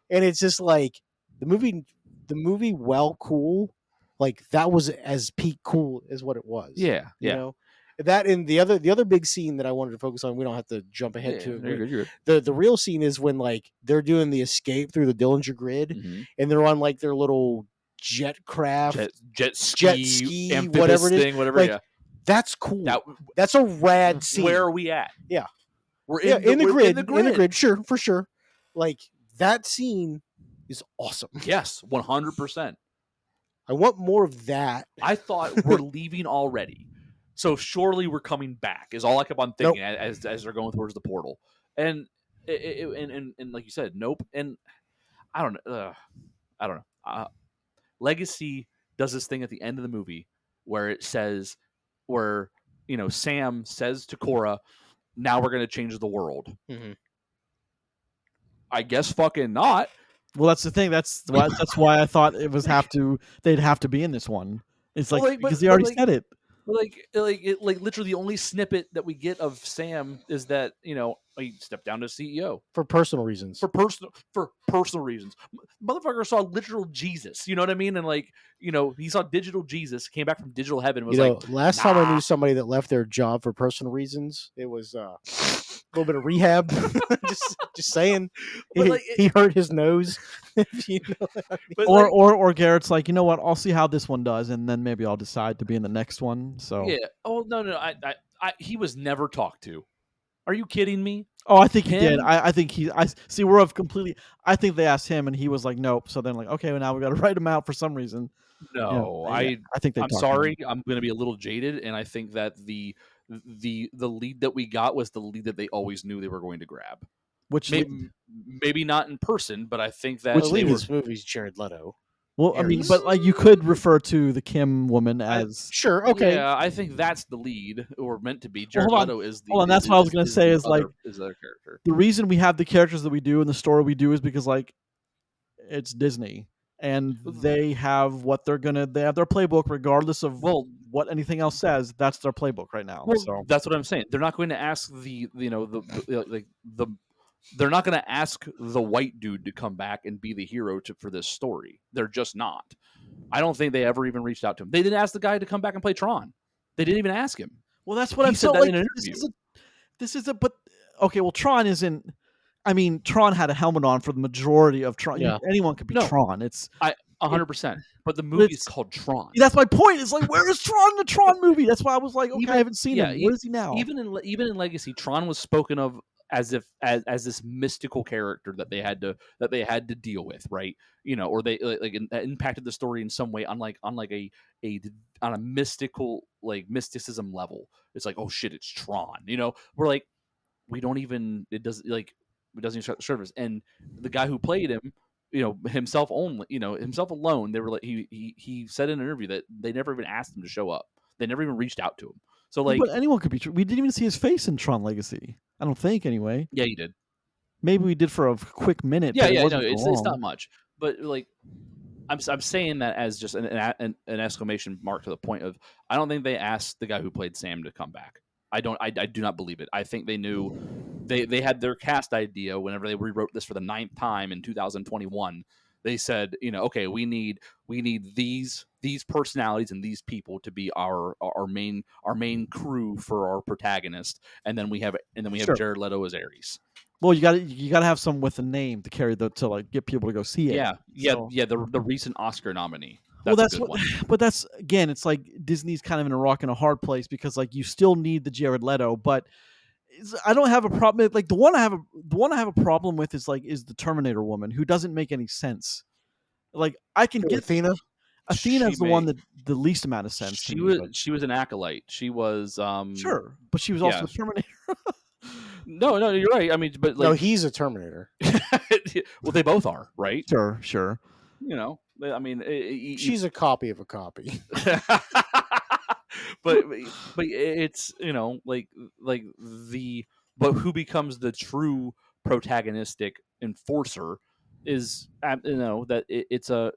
And it's just like the movie, well, cool. Like that was as peak cool as what it was. Yeah. You know? That, and the other big scene that I wanted to focus on, we don't have to jump ahead to it. You're good. The real scene is when like they're doing the escape through the Dillinger grid and they're on like their little jet craft, jet ski, whatever it is. Whatever. Like, that's cool. That's a rad scene. Where are we at? Yeah. We're in the grid. In the grid. Sure, for sure. Like that scene is awesome. Yes, 100%. I want more of that. I thought we're leaving already, so surely we're coming back. Is all I kept on thinking as they're going towards the portal, and like you said, nope. And I don't know. Legacy does this thing at the end of the movie where it says, Sam says to Korra, "Now we're going to change the world." Mm-hmm. I guess fucking not. Well, that's the thing. That's why I thought they'd have to be in this one. It's because they already said it. Literally the only snippet that we get of Sam is that he stepped down to CEO for personal reasons. For personal reasons, motherfucker saw literal Jesus. You know what I mean? And he saw digital Jesus, came back from digital heaven. And was last time I knew somebody that left their job for personal reasons, it was a little bit of rehab. just saying, he hurt his nose. Or Garrett's like, you know what? I'll see how this one does, and then maybe I'll decide to be in the next one. So yeah. Oh no. He was never talked to. Are you kidding me? Oh, I think he did. I think I see. We're of completely. I think they asked him, and he was like, "Nope." So then, okay, well, now we got to write him out for some reason. No, I think I'm sorry. I'm going to be a little jaded, and I think that the lead that we got was the lead that they always knew they were going to grab. Which maybe not in person, but I think that this movie's Jared Leto. Well, I mean, but you could refer to the Kim woman as sure. Okay, yeah, I think that's the lead, or meant to be. Jared Leto is the. Hold on, that's what I was going to say. Is their character. The reason we have the characters that we do in the story we do is because it's Disney, and they have they have their playbook regardless of what anything else says. That's their playbook right now. Well, so that's what I'm saying. They're not going to ask they're not going to ask the white dude to come back and be the hero for this story. They're just not. I don't think they ever even reached out to him. They didn't ask the guy to come back and play Tron. They didn't even ask him. Well, that's what I'm saying. In an interview. But okay. Well, Tron isn't. I mean, Tron had a helmet on for the majority of Tron. Yeah. Anyone could be Tron. It's 100%. But the movie is called Tron. That's my point. It's like, where is Tron in the Tron movie? That's why I was like, okay, I haven't seen him. Where is he now? Even in Legacy, Tron was spoken of as if as this mystical character that they had to deal with, right? Or they impacted the story in some way, on a mystical mysticism level. It's like, oh shit, it's Tron. We're like, we don't even it doesn't even start the service. And the guy who played him, himself alone, they were like, he said in an interview that they never even asked him to show up. They never even reached out to him. So but anyone could be. We didn't even see his face in Tron Legacy. I don't think, anyway. Yeah, you did. Maybe we did for a quick minute. Yeah, no, it's not much. But I'm saying that as just an exclamation mark to the point of, I don't think they asked the guy who played Sam to come back. I do not believe it. I think they knew they had their cast idea whenever they rewrote this for the 9th time in 2021. They said, okay, we need these personalities and these people to be our main crew for our protagonist, and then we have Sure. Jared Leto as Ares. Well, you got to have someone with a name to carry to get people to go see it. Yeah. The recent Oscar nominee. But that's again, it's like Disney's kind of in a rock and a hard place, because you still need the Jared Leto, but I don't have a problem. Like the one I have a problem with is the Terminator woman, who doesn't make any sense. Like I can get Athena. Athena's the one that the least amount of sense. She was an acolyte. She was sure, but she was also a Terminator. No, you're right. I mean, but no, he's a Terminator. Well, they both are, right? Sure. I mean, she's a copy of a copy. but it's but who becomes the true protagonistic enforcer is that it's a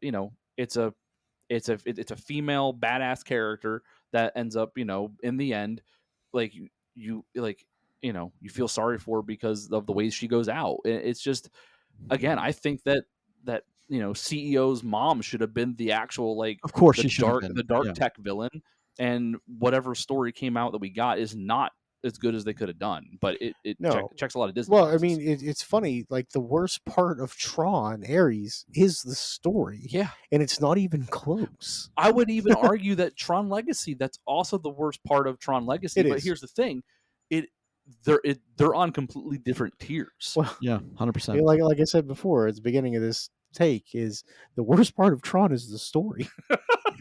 female badass character that ends up in the end you feel sorry for because of the ways she goes out. It's just, again, I think that CEO's mom should have been the actual of course the dark tech villain, and whatever story came out that we got is not as good as they could have done, but it checks a lot of Disney boxes. I mean, it's funny, the worst part of Tron, Ares, is the story. Yeah. And it's not even close. I would even argue that Tron Legacy, that's also the worst part of Tron Legacy. But here's the thing. they're on completely different tiers. Well, Yeah, 100%. like I said before at the beginning of this take, is the worst part of Tron is the story.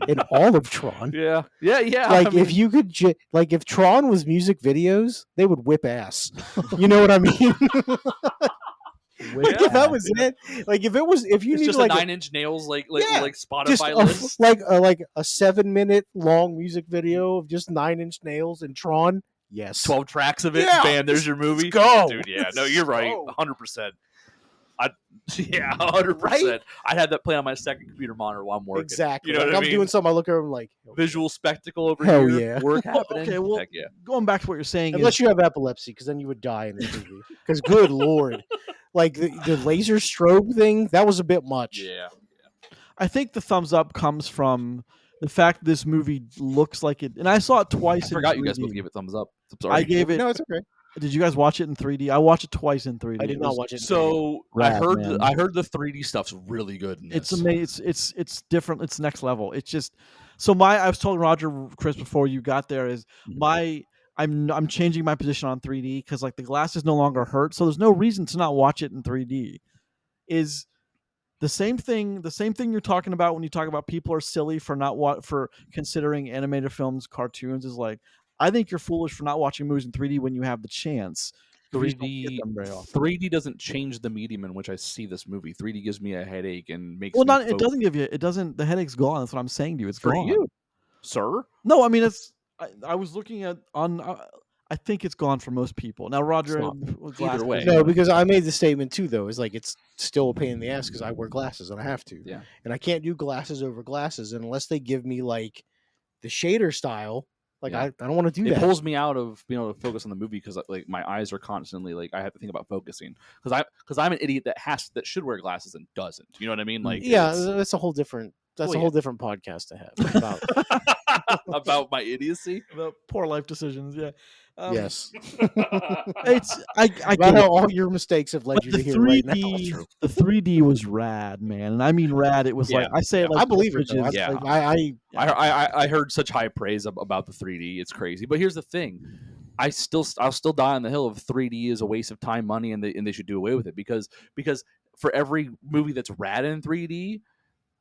In all of Tron. Yeah. Like if you could like if Tron was music videos, they would whip ass. You know what I mean? Like if that was it, like if you it's need just like a 9 Inch Nails like Spotify just list, like a 7-minute long music video of just 9 Inch Nails and Tron. Yes, 12 tracks of it. Yeah, Bam, there's your movie. go. Dude. Yeah, no, you're right. Go. 100%. 100%. Right? I'd have that playing on my second computer monitor while I'm working. Exactly. You know like what I I'm mean? doing something, I look over, I'm like, Visual spectacle over Hell here. yeah. Work Well, happening. okay, well, Heck yeah. going back to what you're saying unless is, you have epilepsy, because then you would die in this movie. Because good lord, like the laser strobe thing, that was a bit much. Yeah. I think the thumbs up comes from the fact this movie looks like it, and I saw it twice. I forgot you guys 3D. both gave it thumbs up. I'm sorry. I gave it. No, it's okay. Did you guys watch it in 3D? I watched it twice in 3D. I did It not was- watch it. So Rad, I man. heard the 3D stuff's really good in It's this. amazing. It's different. It's next level. It's just so I was telling Roger, Chris, before you got there, is I'm changing my position on 3D because like the glasses no longer hurt, so there's no reason to not watch it in 3D. Is the same thing you're talking about when you talk about people are silly for considering animated films cartoons, is like, I think you're foolish for not watching movies in 3D when you have the chance. 3D 3D doesn't change the medium in which I see this movie. 3D gives me a headache and makes Well, me it doesn't give you. It doesn't. The headache's gone. That's what I'm saying to you. It's for gone. you, sir. No, I mean it's. I was looking at on. I think it's gone for most people now. Roger, It's not. with Either glasses, way. No, because I made the statement too, though. It's like it's still a pain in the ass because I wear glasses and I have to. Yeah. And I can't do glasses over glasses unless they give me like the shader style. Like Yeah. I don't want to do It that. pulls me out of being able to focus on the movie because like my eyes are constantly like I have to think about focusing because I'm an idiot that should wear glasses and doesn't. You know what I mean? Like yeah, it's that's a whole different. That's Well, a whole different podcast to have. About, about my idiocy. the poor life decisions. Yeah. yes, It's I about get how it. all your mistakes have led But you the to here right now. 3D, the 3D was rad, man, and I mean rad. It was Yeah. like I say it like I believe it. Though. bridges. Yeah. Like, I heard such high praise about the 3D. It's crazy. But here's the thing. I'll still die on the hill of 3D is a waste of time, money, and they should do away with it because for every movie that's rad in 3D,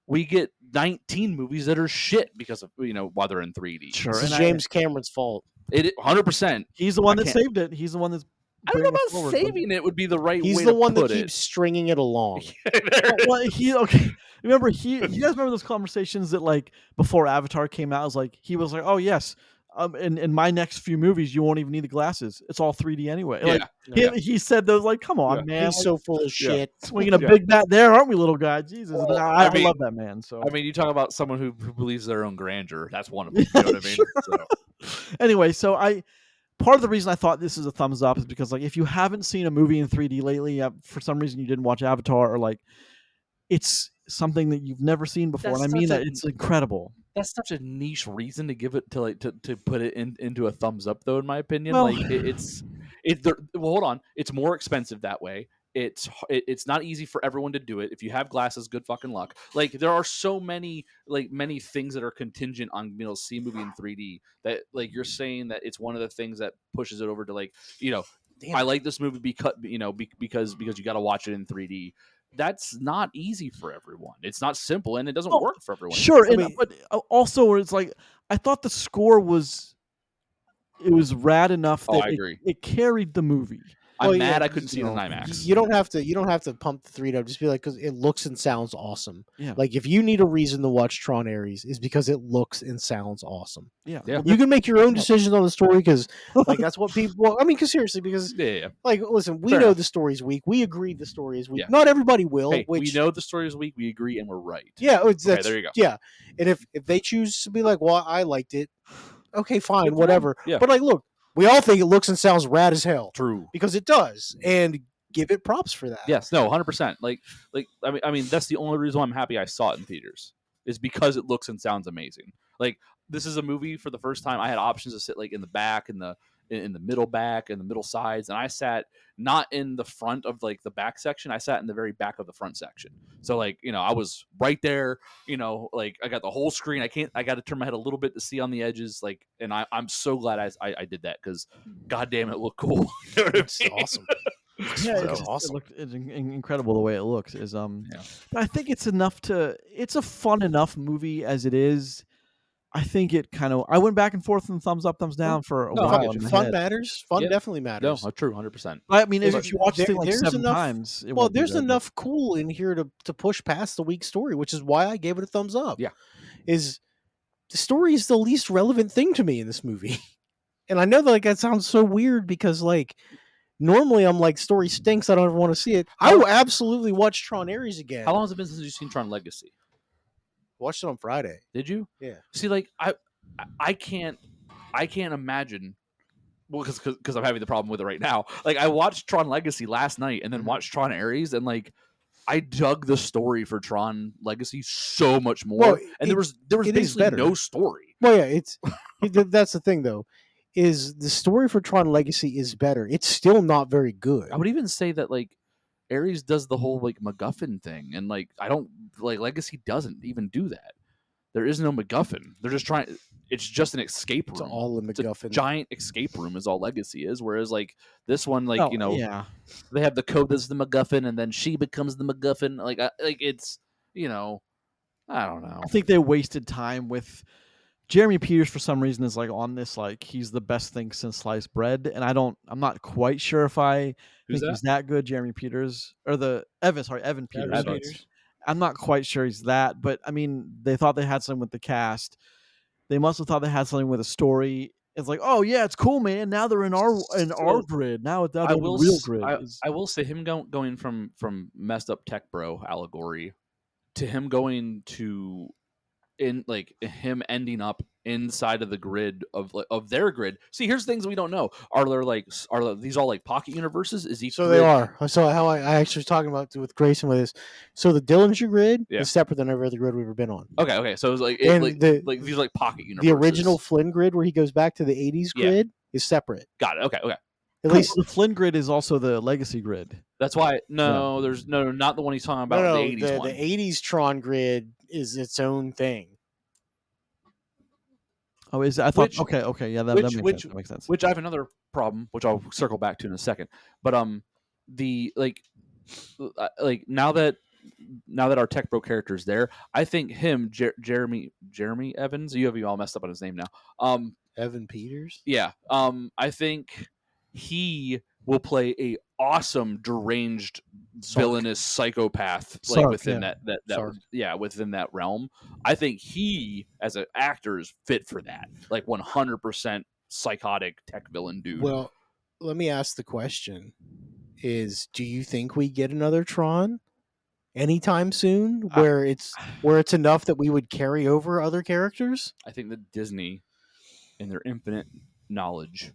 we get 19 movies that are shit because of while they're in 3D. Sure, This is and James Cameron's fault. It 100%. he's the one I that can't- saved it. He's the one that's. I don't know bringing it about forward, but- saving it would be the right He's way the to one that put keeps stringing it along. it. Well, he okay. Remember you guys remember those conversations that like before Avatar came out? It was like he was like, oh yes, in my next few movies you won't even need the glasses. It's all 3D anyway. Like Yeah. he said those like, come on, Yeah. man. He's so full of shit. Swinging a Yeah. big bat there, aren't we, little guy? Jesus, Well, I I mean- love that man. So I mean, you talk about someone who believes their own grandeur. That's one of them. You know what I mean? Sure. So, anyway, so part of the reason I thought this is a thumbs up is because like if you haven't seen a movie in 3D lately, for some reason you didn't watch Avatar, or like it's something that you've never seen before, That's and I mean such that a- it's incredible. that's such a niche reason to give it to put it into a thumbs up, though. In my opinion, Well- like it's hold on, it's more expensive that way. It's not easy for everyone to do it. If you have glasses, good fucking luck. Like there are so many many things that are contingent on being able to see a movie in 3D that like you're saying that it's one of the things that pushes it over to like Damn. I like this movie because because you got to watch it in 3D. That's not easy for everyone. It's not simple and it doesn't Well, work for everyone. Sure, I mean- but also where it's like I thought the score was rad enough Oh, that I agree. it carried the movie. I'm Well, mad yeah, I couldn't see it in IMAX. You don't have to pump the 3D up. Just be like, because it looks and sounds awesome. Yeah. Like if you need a reason to watch Tron Ares, is because it looks and sounds awesome. Yeah, Yeah. You can make your own decisions on the story because, like, that's what people. Well, I mean, because seriously, because Yeah. like, listen, we Fair know enough. the story's weak. We agree the story is weak. Yeah. Not everybody will. Hey, which we know the story is weak. We agree, and we're right. yeah, that's, there you go. Yeah, and if they choose to be like, well, I liked it. Okay, fine, Good for whatever. them. Yeah. But like, look, we all think it looks and sounds rad as hell True. because it does, and give it props for that. Yes. No. 100%. Like. I mean, that's the only reason why I'm happy I saw it in theaters is because it looks and sounds amazing. Like this is a movie for the first time. I had options to sit like in the back in in the middle back and the middle sides, and I sat not in the front of like the back section. I sat in the very back of the front section. So like, I was right there, like I got the whole screen. I got to turn my head a little bit to see on the edges. Like, and I'm so glad I did that, because goddamn, it looked cool. It's awesome. Yeah, really it's awesome. it's incredible the way it looks. But I think it's enough it's a fun enough movie as it is. I think it I went back and forth and thumbs up, thumbs down for a while. In my Fun head. matters. Fun definitely No, matters. true, 100%. I mean, There's- if you watch the thing like there's 7 enough- times, it Well, won't be there's good, enough cool in here to push past the weak story, which is why I gave it a thumbs up. Yeah. Is the story is the least relevant thing to me in this movie. And I know that that sounds so weird, because normally I'm like, story stinks, I don't ever want to see it. I will absolutely watch Tron Ares again. How long has it been since you've seen Tron Legacy? Watched it on Friday. Did you? Yeah. See, like I can't imagine. Well, because I'm having the problem with it right now. Like, I watched Tron Legacy last night and then watched Tron Ares, and like I dug the story for Tron Legacy so much more. Well, and there was basically no story. Well, yeah, that's the thing though, is the story for Tron Legacy is better. It's still not very good. I would even say that like Ares does the whole like MacGuffin thing, and like I don't like Legacy doesn't even do that. There is no MacGuffin. They're just trying. It's just an escape room. It's all a MacGuffin. Giant escape room is all Legacy is. Whereas like this one, like yeah. they have the code that's the MacGuffin, and then she becomes the MacGuffin. Like it's I don't know. I think they wasted time with Jeremy Peters for some reason is like on this like he's the best thing since sliced bread, and I'm not quite sure if I think he's that good. Jeremy Peters or Evan Peters. I'm not quite sure he's that, but I mean they thought they had something with the cast. They must have thought they had something with a story. It's like, oh yeah, it's cool, man. Now they're in our grid. Now it's the real grid. I will say him going from messed up tech bro allegory to him going to him ending up inside of the grid of their grid. See, here's things we don't know. Are these all like pocket universes? Is each so grid... they are. So how I actually was talking about with Grayson with this. So the Dillinger grid Yeah. is separate than every other grid we've ever been on. Okay. So it's like these are like pocket universes. The original Flynn grid where he goes back to the 80s grid is separate. Got it. Okay. At least the Flynn grid is also the Legacy grid. That's why there's not the one he's talking about. The 80s one. The 80s Tron grid is its own thing. Oh, is it? I thought okay, yeah, that makes sense. Which I have another problem, which I'll circle back to in a second. But the now that our tech bro character is there, I think him Jeremy Evans. You have you all messed up on his name now. Evan Peters. Yeah. I think he will play a awesome deranged villainous psychopath within that within that realm. I think he as an actor is fit for that, like 100% psychotic tech villain dude. Well, let me ask the question: do you think we get another Tron anytime soon, where it's enough that we would carry over other characters? I think that Disney, in their infinite knowledge,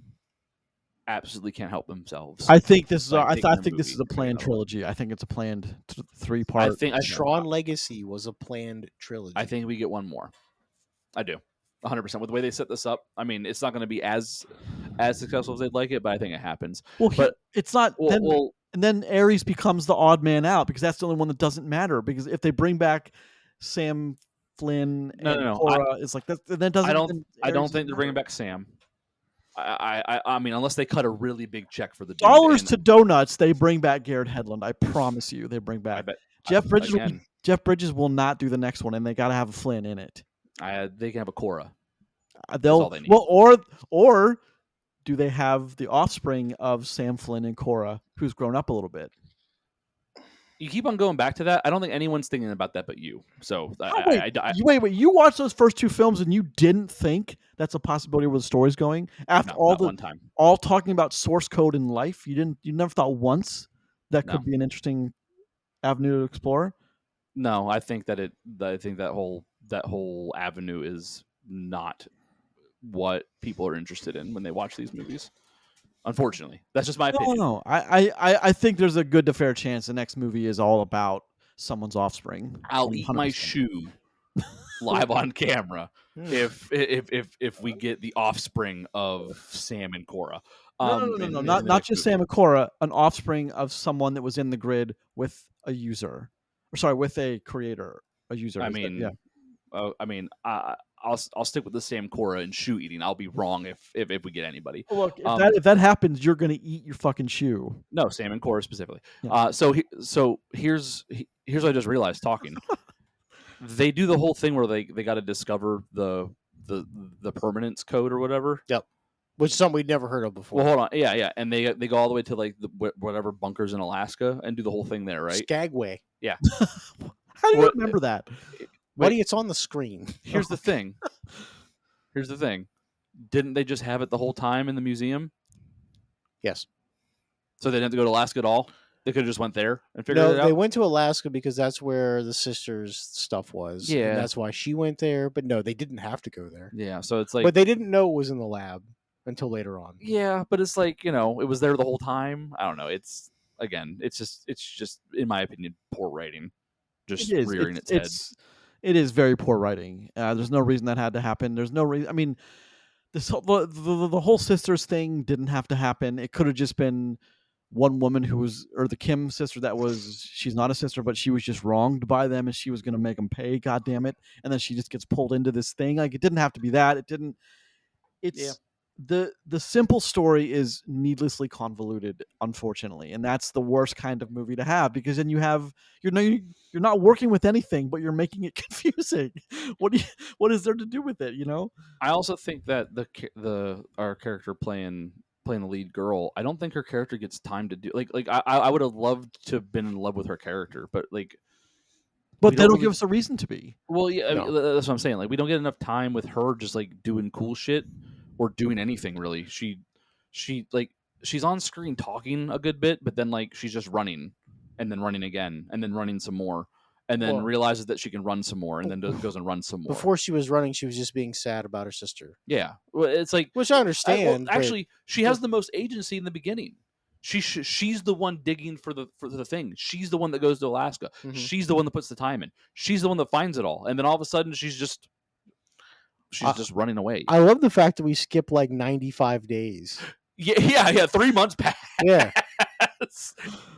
absolutely can't help themselves. I think this is I think this is a planned trilogy. I think it's a planned 3-part. I think Tron Legacy was a planned trilogy. I think we get one more. I do. 100% with the way they set this up. I mean, it's not going to be as successful as they'd like it, but I think it happens. Well, but it's not. And then Ares becomes the odd man out because that's the only one that doesn't matter. Because if they bring back Sam Flynn and Cora, it's like that doesn't. I don't think they're bringing back Sam. I mean, unless they cut a really big check for the dude. Dollars to donuts, they bring back Garrett Hedlund. I promise you, they bring back. Jeff Bridges will not do the next one, and they got to have a Flynn in it. They can have a Cora. They'll they need. Well, or do they have the offspring of Sam Flynn and Cora, who's grown up a little bit? You keep on going back to that. I don't think anyone's thinking about that but you. So wait. You watched those first two films and you didn't think that's a possibility where the story's going? After all talking about source code in life, you never thought once that could be an interesting avenue to explore? No, I think that whole avenue is not what people are interested in when they watch these movies. Unfortunately, that's just my opinion. No. I think there's a good to fair chance the next movie is all about someone's offspring. I'll eat my shoe live on camera Hmm. if we get the offspring of Sam and Cora. No, in the not next just movie. Sam and Cora, an offspring of someone that was in the grid with a user, or sorry, with a creator, a user. I Is that, yeah. mean, I'll stick with the Sam Cora and shoe eating. I'll be wrong if we get anybody. Well, look, if that happens, you're gonna eat your fucking shoe. No, Sam and Cora specifically. Yeah. So here's what I just realized talking. They do the whole thing where they got to discover the permanence code or whatever. Yep. Which is something we'd never heard of before. Well, hold on. Yeah. And they go all the way to like whatever bunkers in Alaska and do the whole thing there, right? Skagway. Yeah. How do you remember that? Buddy, it's on the screen. Here's the thing. Didn't they just have it the whole time in the museum? Yes. So they didn't have to go to Alaska at all? They could have just went there and figured it out? No, they went to Alaska because that's where the sister's stuff was. Yeah. And that's why she went there. But no, they didn't have to go there. Yeah, so it's like... But they didn't know it was in the lab until later on. Yeah, but it's like, it was there the whole time. I don't know. It's just in my opinion, poor writing. Just rearing its head. It is very poor writing. There's no reason that had to happen. There's no reason. I mean, the whole sisters thing didn't have to happen. It could have just been one woman who was, or the Kim sister she's not a sister, but she was just wronged by them and she was going to make them pay. God damn it. And then she just gets pulled into this thing. Like, it didn't have to be that. The simple story is needlessly convoluted, unfortunately, and that's the worst kind of movie to have, because then you're not working with anything, but you're making it confusing. What is there to do with it? I also think that our character playing the lead girl, I don't think her character gets time to do I would have loved to have been in love with her character, but they don't give us a reason to be. Well, yeah, no. That's what I'm saying. Like, we don't get enough time with her just like doing cool shit or doing anything really. She's on screen talking a good bit, but then like she's just running and then running again and then running some more and then realizes that she can run some more and then goes and runs some more. Before she was running, she was just being sad about her sister. Yeah. Well, it's like, which I understand. Actually, she has the most agency in the beginning. She's the one digging for the thing. She's the one that goes to Alaska. Mm-hmm. She's the one that puts the time in. She's the one that finds it all. And then all of a sudden she's just running away. I love the fact that we skip like 95 days. Yeah. 3 months pass. Yeah.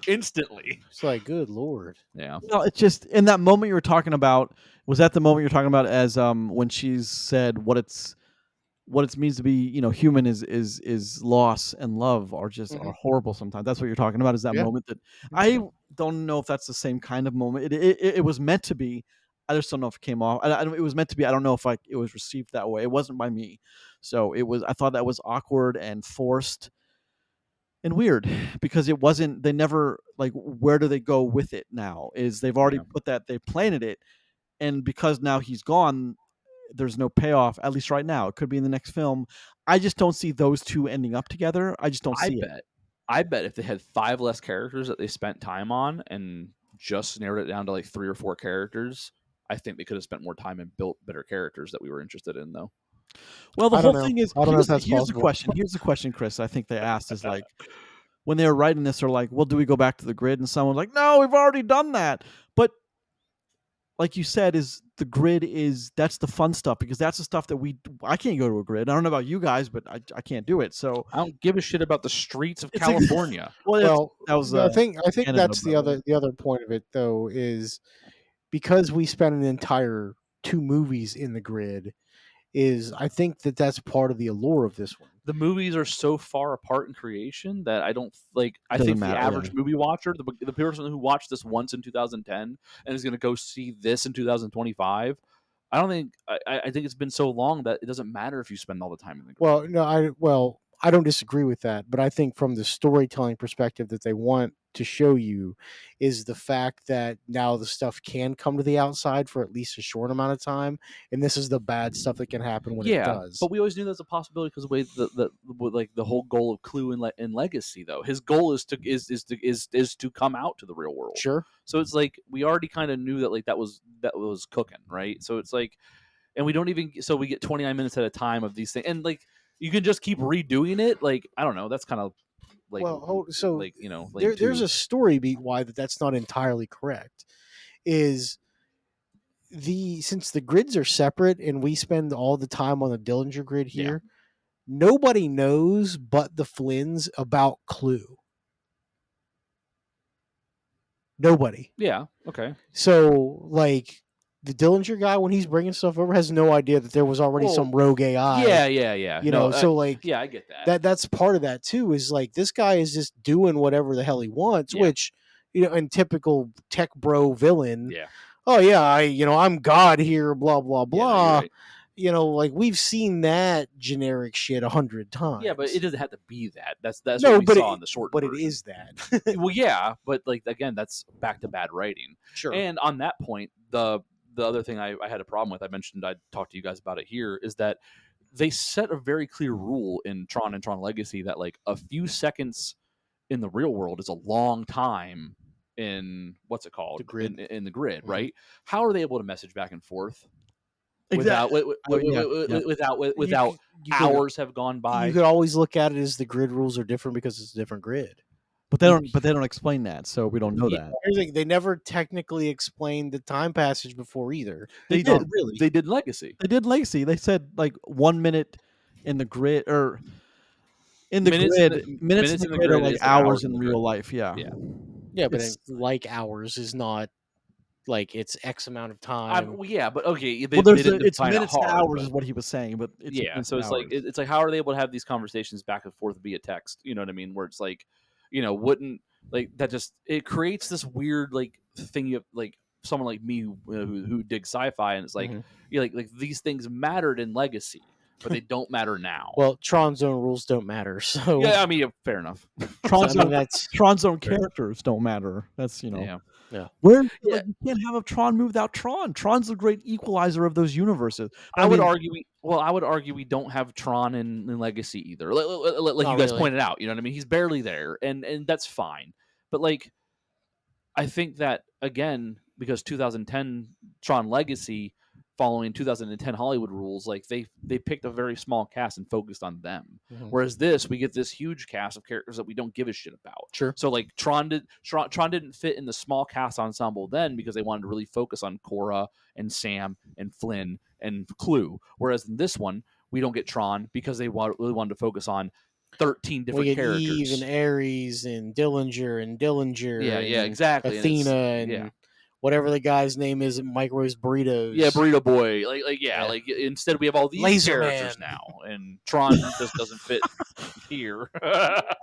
Instantly. It's like, good Lord. Yeah. No, it's just in that moment you were talking about. Was that the moment you're talking about as when she said what it means to be, human is loss and love are just are horrible sometimes. That's what you're talking about. Is that moment that I don't know if that's the same kind of moment. It was meant to be. I just don't know if it came off. It was meant to be. I don't know if it was received that way. It wasn't by me, so it was. I thought that was awkward and forced and weird because it wasn't. They never where do they go with it now? Is they've already put that they planted it, and because now he's gone, there's no payoff. At least right now, it could be in the next film. I just don't see those two ending up together. I just don't see it. I bet if they had 5 less characters that they spent time on and just narrowed it down to like 3 or 4 characters, I think they could have spent more time and built better characters that we were interested in, though. Well, the whole thing is, here's the question. Here's the question, Chris, I think they asked is like, when they were writing this, they're like, well, do we go back to the grid? And someone's like, no, we've already done that. But like you said, the grid that's the fun stuff, because that's the stuff that I can't go to a grid. I don't know about you guys, but I can't do it. So I don't give a shit about the streets of California. That was. I think that's the other point of it, though, is because we spent an entire 2 movies in the grid. I think that's part of the allure of this one. The movies are so far apart in creation that I don't like. I think the average movie watcher, the person who watched this once in 2010 and is going to go see this in 2025, I don't think. I think it's been so long that it doesn't matter if you spend all the time in the grid. I don't disagree with that, but I think from the storytelling perspective that they want to show you is the fact that now the stuff can come to the outside for at least a short amount of time, and this is the bad stuff that can happen when it does. But we always knew that's a possibility because the way the whole goal of Clue and Legacy, though, his goal is to come out to the real world. Sure. So it's like we already kind of knew that that was cooking, right? So it's like, and we don't even we get 29 minutes at a time of these things, and like you can just keep redoing it. Like I don't know, that's kind of. There's a story beat why that's not entirely correct. Is since the grids are separate and we spend all the time on the Dillinger grid here, nobody knows but the Flynns about Clue. Nobody. Yeah. Okay. So, like, the Dillinger guy, when he's bringing stuff over, has no idea that there was already some rogue AI. Yeah. You know, so like, I get that. That's part of that too. Is like this guy is just doing whatever the hell he wants, which, you know, in typical tech bro villain. Yeah. Oh yeah, I'm God here. Blah blah blah. Yeah, no, you're right. You know, like we've seen that generic shit 100 times. Yeah, but it doesn't have to be that. That's No, what we but saw in the short. But version. it is that. Well, yeah, but like again, that's back to bad writing. Sure. And on that point, the other thing I had a problem with, I mentioned I'd talk to you guys about it here, is that they set a very clear rule in Tron and Tron Legacy that like a few seconds in the real world is a long time in what's it called? The grid. In the grid, right? How are they able to message back and forth? Exactly. Without hours have gone by. You could always look at it as the grid rules are different because it's a different grid. But they don't explain that, so we don't know that. Here's the thing, they never technically explained the time passage before either. They did. Really. They did Legacy. They did Legacy. They said like 1 minute in the grid, or in the Minutes grid. in the- Minutes in the grid are like is like hours in the real grid. life. Yeah. Yeah, but It's- like hours is not like it's X amount of time. But okay. It's minutes to hours is what he was saying, but it's so it's like it's like how are they able to have these conversations back and forth via text? You know what I mean? Where it's like, you know, wouldn't like that just it creates this weird like thing of like someone like me who digs sci-fi and it's like like these things mattered in Legacy, but they don't matter now. Well, Tron's own rules don't matter. So yeah, I mean, fair enough. Tron's own characters don't matter. That's Yeah. Where you can't have a Tron move without Tron. Tron's the great equalizer of those universes. I would argue we don't have Tron in Legacy either. Like you guys pointed out, you know what I mean? He's barely there, and that's fine. But like, I think that again because 2010 Tron Legacy, following 2010 Hollywood rules, like they picked a very small cast and focused on them. Whereas this, we get this huge cast of characters that we don't give a shit about. Sure. So like Tron didn't fit in the small cast ensemble then because they wanted to really focus on Cora and Sam and Flynn and Clue. Whereas in this one, we don't get Tron because they really wanted to focus on 13 different characters. Eve and Ares and Dillinger. Yeah, exactly. Athena and whatever the guy's name is at Microwave Burritos. Yeah, Burrito Boy. Like instead we have all these Laser characters Man. now, and Tron just doesn't fit here.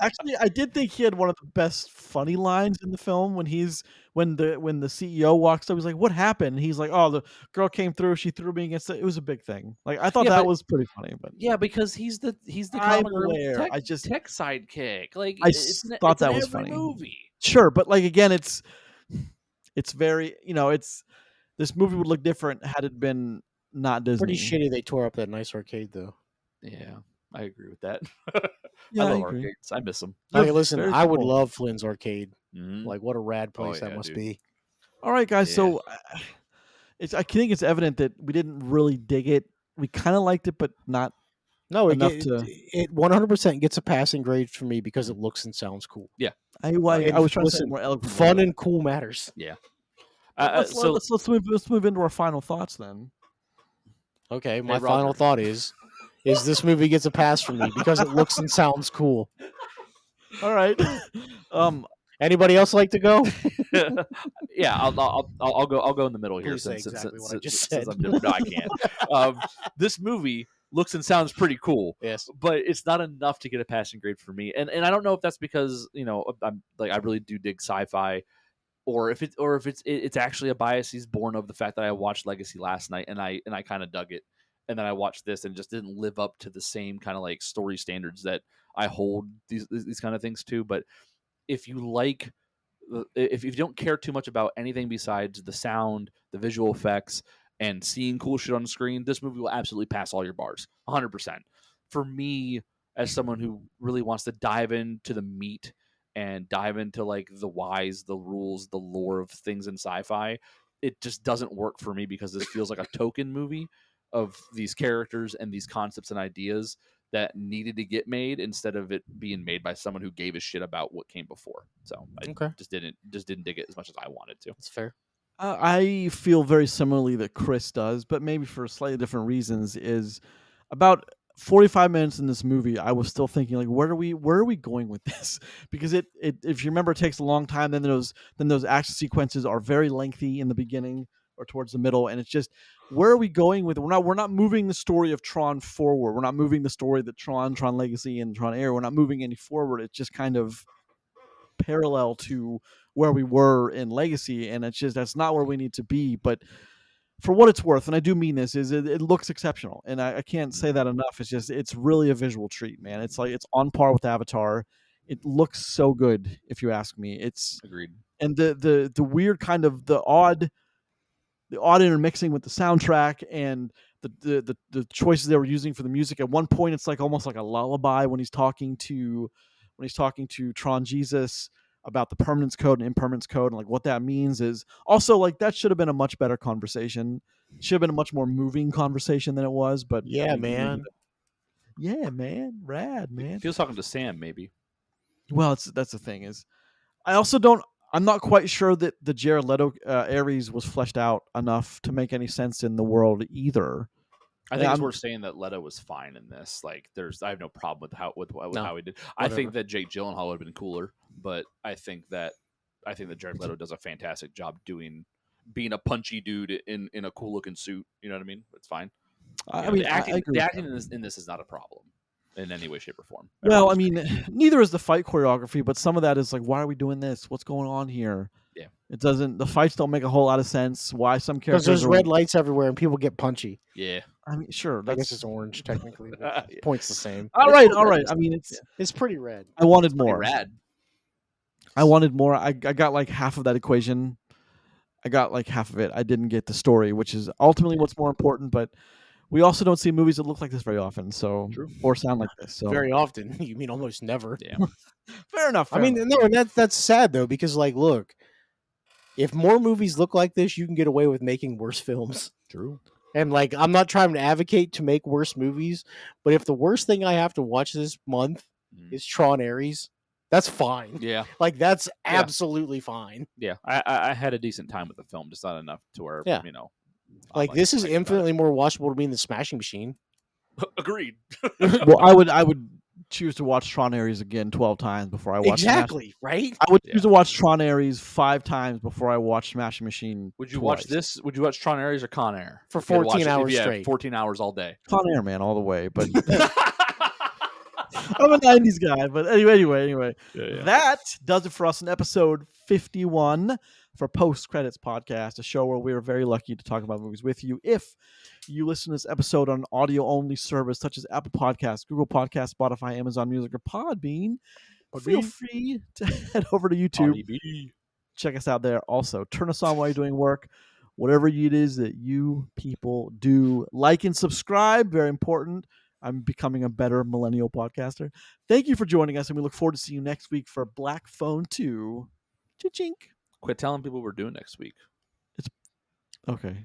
Actually, I did think he had one of the best funny lines in the film when the CEO walks up, he's like, "What happened?" And he's like, "Oh, the girl came through. She threw me against it. It was a big thing." Like I thought that was pretty funny, but yeah, because he's the I'm comic aware. tech sidekick. Like I thought that in was every funny. movie. Sure, but like again, it's very this movie would look different had it been not Disney. Pretty shitty they tore up that nice arcade though. Yeah, I agree with that. Yeah, I love I agree. arcades. I miss them. Okay, listen, very I would cool. love Flynn's arcade. Mhm. Like, what a rad place yeah, that must dude. be. All right, guys. So I think it's evident that we didn't really dig it. We kind of liked it, but not No, enough it 100% gets a passing grade for me because it looks and sounds cool. Yeah. I was trying to say Listen, more eloquently. fun and cool matters. Yeah. Let's move into our final thoughts then. Okay, my Roger. final thought is this movie gets a pass from me because it looks and sounds cool. All right. Anybody else like to go? Yeah, I'll go in the middle here. Please say Since exactly what I just since said. I'm different. No, I can't. This movie looks and sounds pretty cool. Yes. But it's not enough to get a passing grade for me. And I don't know if that's because, I'm like I really do dig sci-fi, or if it's actually a bias he's born of the fact that I watched Legacy last night and I kind of dug it. And then I watched this and it just didn't live up to the same kind of like story standards that I hold these kind of things to. But if you don't care too much about anything besides the sound, the visual effects, and seeing cool shit on the screen, this movie will absolutely pass all your bars, 100%. For me, as someone who really wants to dive into the meat and dive into like the whys, the rules, the lore of things in sci-fi, it just doesn't work for me because this feels like a token movie of these characters and these concepts and ideas that needed to get made instead of it being made by someone who gave a shit about what came before. So I just didn't dig it as much as I wanted to. That's fair. I feel very similarly that Chris does, but maybe for slightly different reasons. Is about 45 minutes in this movie, I was still thinking like, where are we going with this? Because it if you remember, it takes a long time. Then those action sequences are very lengthy in the beginning or towards the middle, and it's just, where are we going with it? We're not moving the story of Tron forward. We're not moving the story that Tron Legacy, and Tron Air. We're not moving any forward. It's just kind of parallel to where we were in Legacy, and it's just, that's not where we need to be. But for what it's worth, and I do mean this, is it looks exceptional, and I can't say that enough. It's just, it's really a visual treat, man. It's like, it's on par with Avatar. It looks so good, if you ask me. It's Agreed. And the weird kind of the odd intermixing with the soundtrack and the choices they were using for the music. At one point, it's like almost like a lullaby when he's talking to Tron Jesus about the permanence code and impermanence code, and like what that means. Is also like, that should have been a much better conversation. Should have been a much more moving conversation than it was. But Yeah, man. Yeah, man, rad, man. He was talking to Sam, maybe. Well, that's the thing, is I also don't. I'm not quite sure that the Jared Leto Ares was fleshed out enough to make any sense in the world either. I think it's worth saying that Leto was fine in this. Like, I have no problem with how he did. I think that Jake Gyllenhaal would have been cooler, but I think that Jared Leto does a fantastic job being a punchy dude in a cool looking suit. You know what I mean? It's fine. The acting in this is not a problem in any way, shape, or form. Well, I mean, neither is the fight choreography, but some of that is like, why are we doing this? What's going on here? Yeah. The fights don't make a whole lot of sense. Why some characters? Because there's red lights everywhere and people get punchy. Yeah. I mean, sure. I guess it's orange technically. But Yeah. Point's the same. All right. I mean, it's pretty red. I wanted more. Rad. I wanted more. I got like half of that equation. I got like half of it. I didn't get the story, which is ultimately what's more important. But we also don't see movies that look like this very often, so True. or sound like this. So Very often. You mean almost never? Yeah. Fair enough. I mean, no, and that's sad though, because like, look, if more movies look like this, you can get away with making worse films. True. And like, I'm not trying to advocate to make worse movies, but if the worst thing I have to watch this month is Tron Ares, that's fine. Yeah. Like, that's absolutely fine. Yeah. I had a decent time with the film, just not enough to where, Yeah. Like, this is infinitely more watchable to me than Smashing Machine. Agreed. Well, I would choose to watch Tron Ares again 12 times before I watch right? I would choose to watch Tron Ares 5 times before I watch Smashing Machine. Would you twice. watch this? Would you watch Tron Ares or Con Air? For 14 hours straight. 14 hours all day. Con Air, man, all the way. But I'm a 90s guy. But anyway. Yeah. That does it for us in episode 51 for Post Credits Podcast, a show where we are very lucky to talk about movies with you. If you listen to this episode on an audio-only service such as Apple Podcasts, Google Podcasts, Spotify, Amazon Music, or Podbean, feel free to head over to YouTube. Check us out there. Also, turn us on while you're doing work. Whatever it is that you people do, like and subscribe. Very important. I'm becoming a better millennial podcaster. Thank you for joining us, and we look forward to seeing you next week for Black Phone 2. Cha-chink. Quit telling people we're doing next week. Okay.